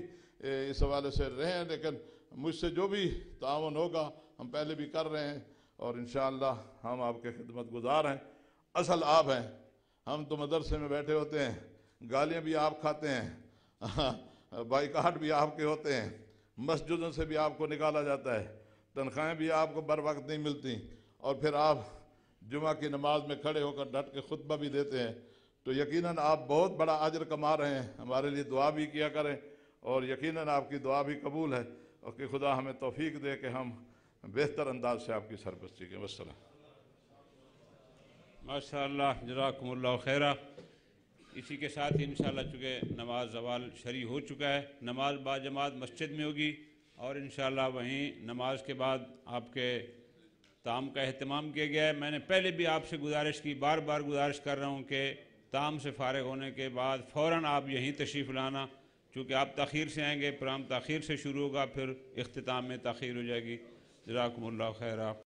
اس حوالے سے رہے ہیں، لیکن مجھ سے جو بھی تعاون ہوگا ہم پہلے بھی کر رہے ہیں، اور انشاءاللہ ہم آپ کے خدمت گزار ہیں۔ اصل آپ ہیں، ہم تو مدرسے میں بیٹھے ہوتے ہیں، گالیاں بھی آپ کھاتے ہیں، بائیکاٹ بھی آپ کے ہوتے ہیں، مسجدوں سے بھی آپ کو نکالا جاتا ہے، تنخواہیں بھی آپ کو بر وقت نہیں ملتی، اور پھر آپ جمعہ کی نماز میں کھڑے ہو کر ڈٹ کے خطبہ بھی دیتے ہیں، تو یقیناً آپ بہت بڑا اجر کما رہے ہیں۔ ہمارے لیے دعا بھی کیا کریں، اور یقیناً آپ کی دعا بھی قبول ہے، اور کہ خدا ہمیں توفیق دے کہ ہم بہتر انداز سے آپ کی سرپرستی کریں۔ والسلام۔ ماشاءاللہ، جزاکم اللہ خیرہ۔ اسی کے ساتھ انشاءاللہ چونکہ نماز زوال شروع ہو چکا ہے، نماز باجماعت مسجد میں ہوگی، اور انشاءاللہ وہیں نماز کے بعد آپ کے طعام کا اہتمام کیا گیا ہے۔ میں نے پہلے بھی آپ سے گزارش کی، بار بار گزارش کر رہا ہوں کہ طعام سے فارغ ہونے کے بعد فوراً آپ یہیں تشریف لانا، چونکہ آپ تاخیر سے آئیں گے، پروگرام تاخیر سے شروع ہوگا، پھر اختتام میں تاخیر ہو جائے گی۔ جزاکم اللہ خیرہ۔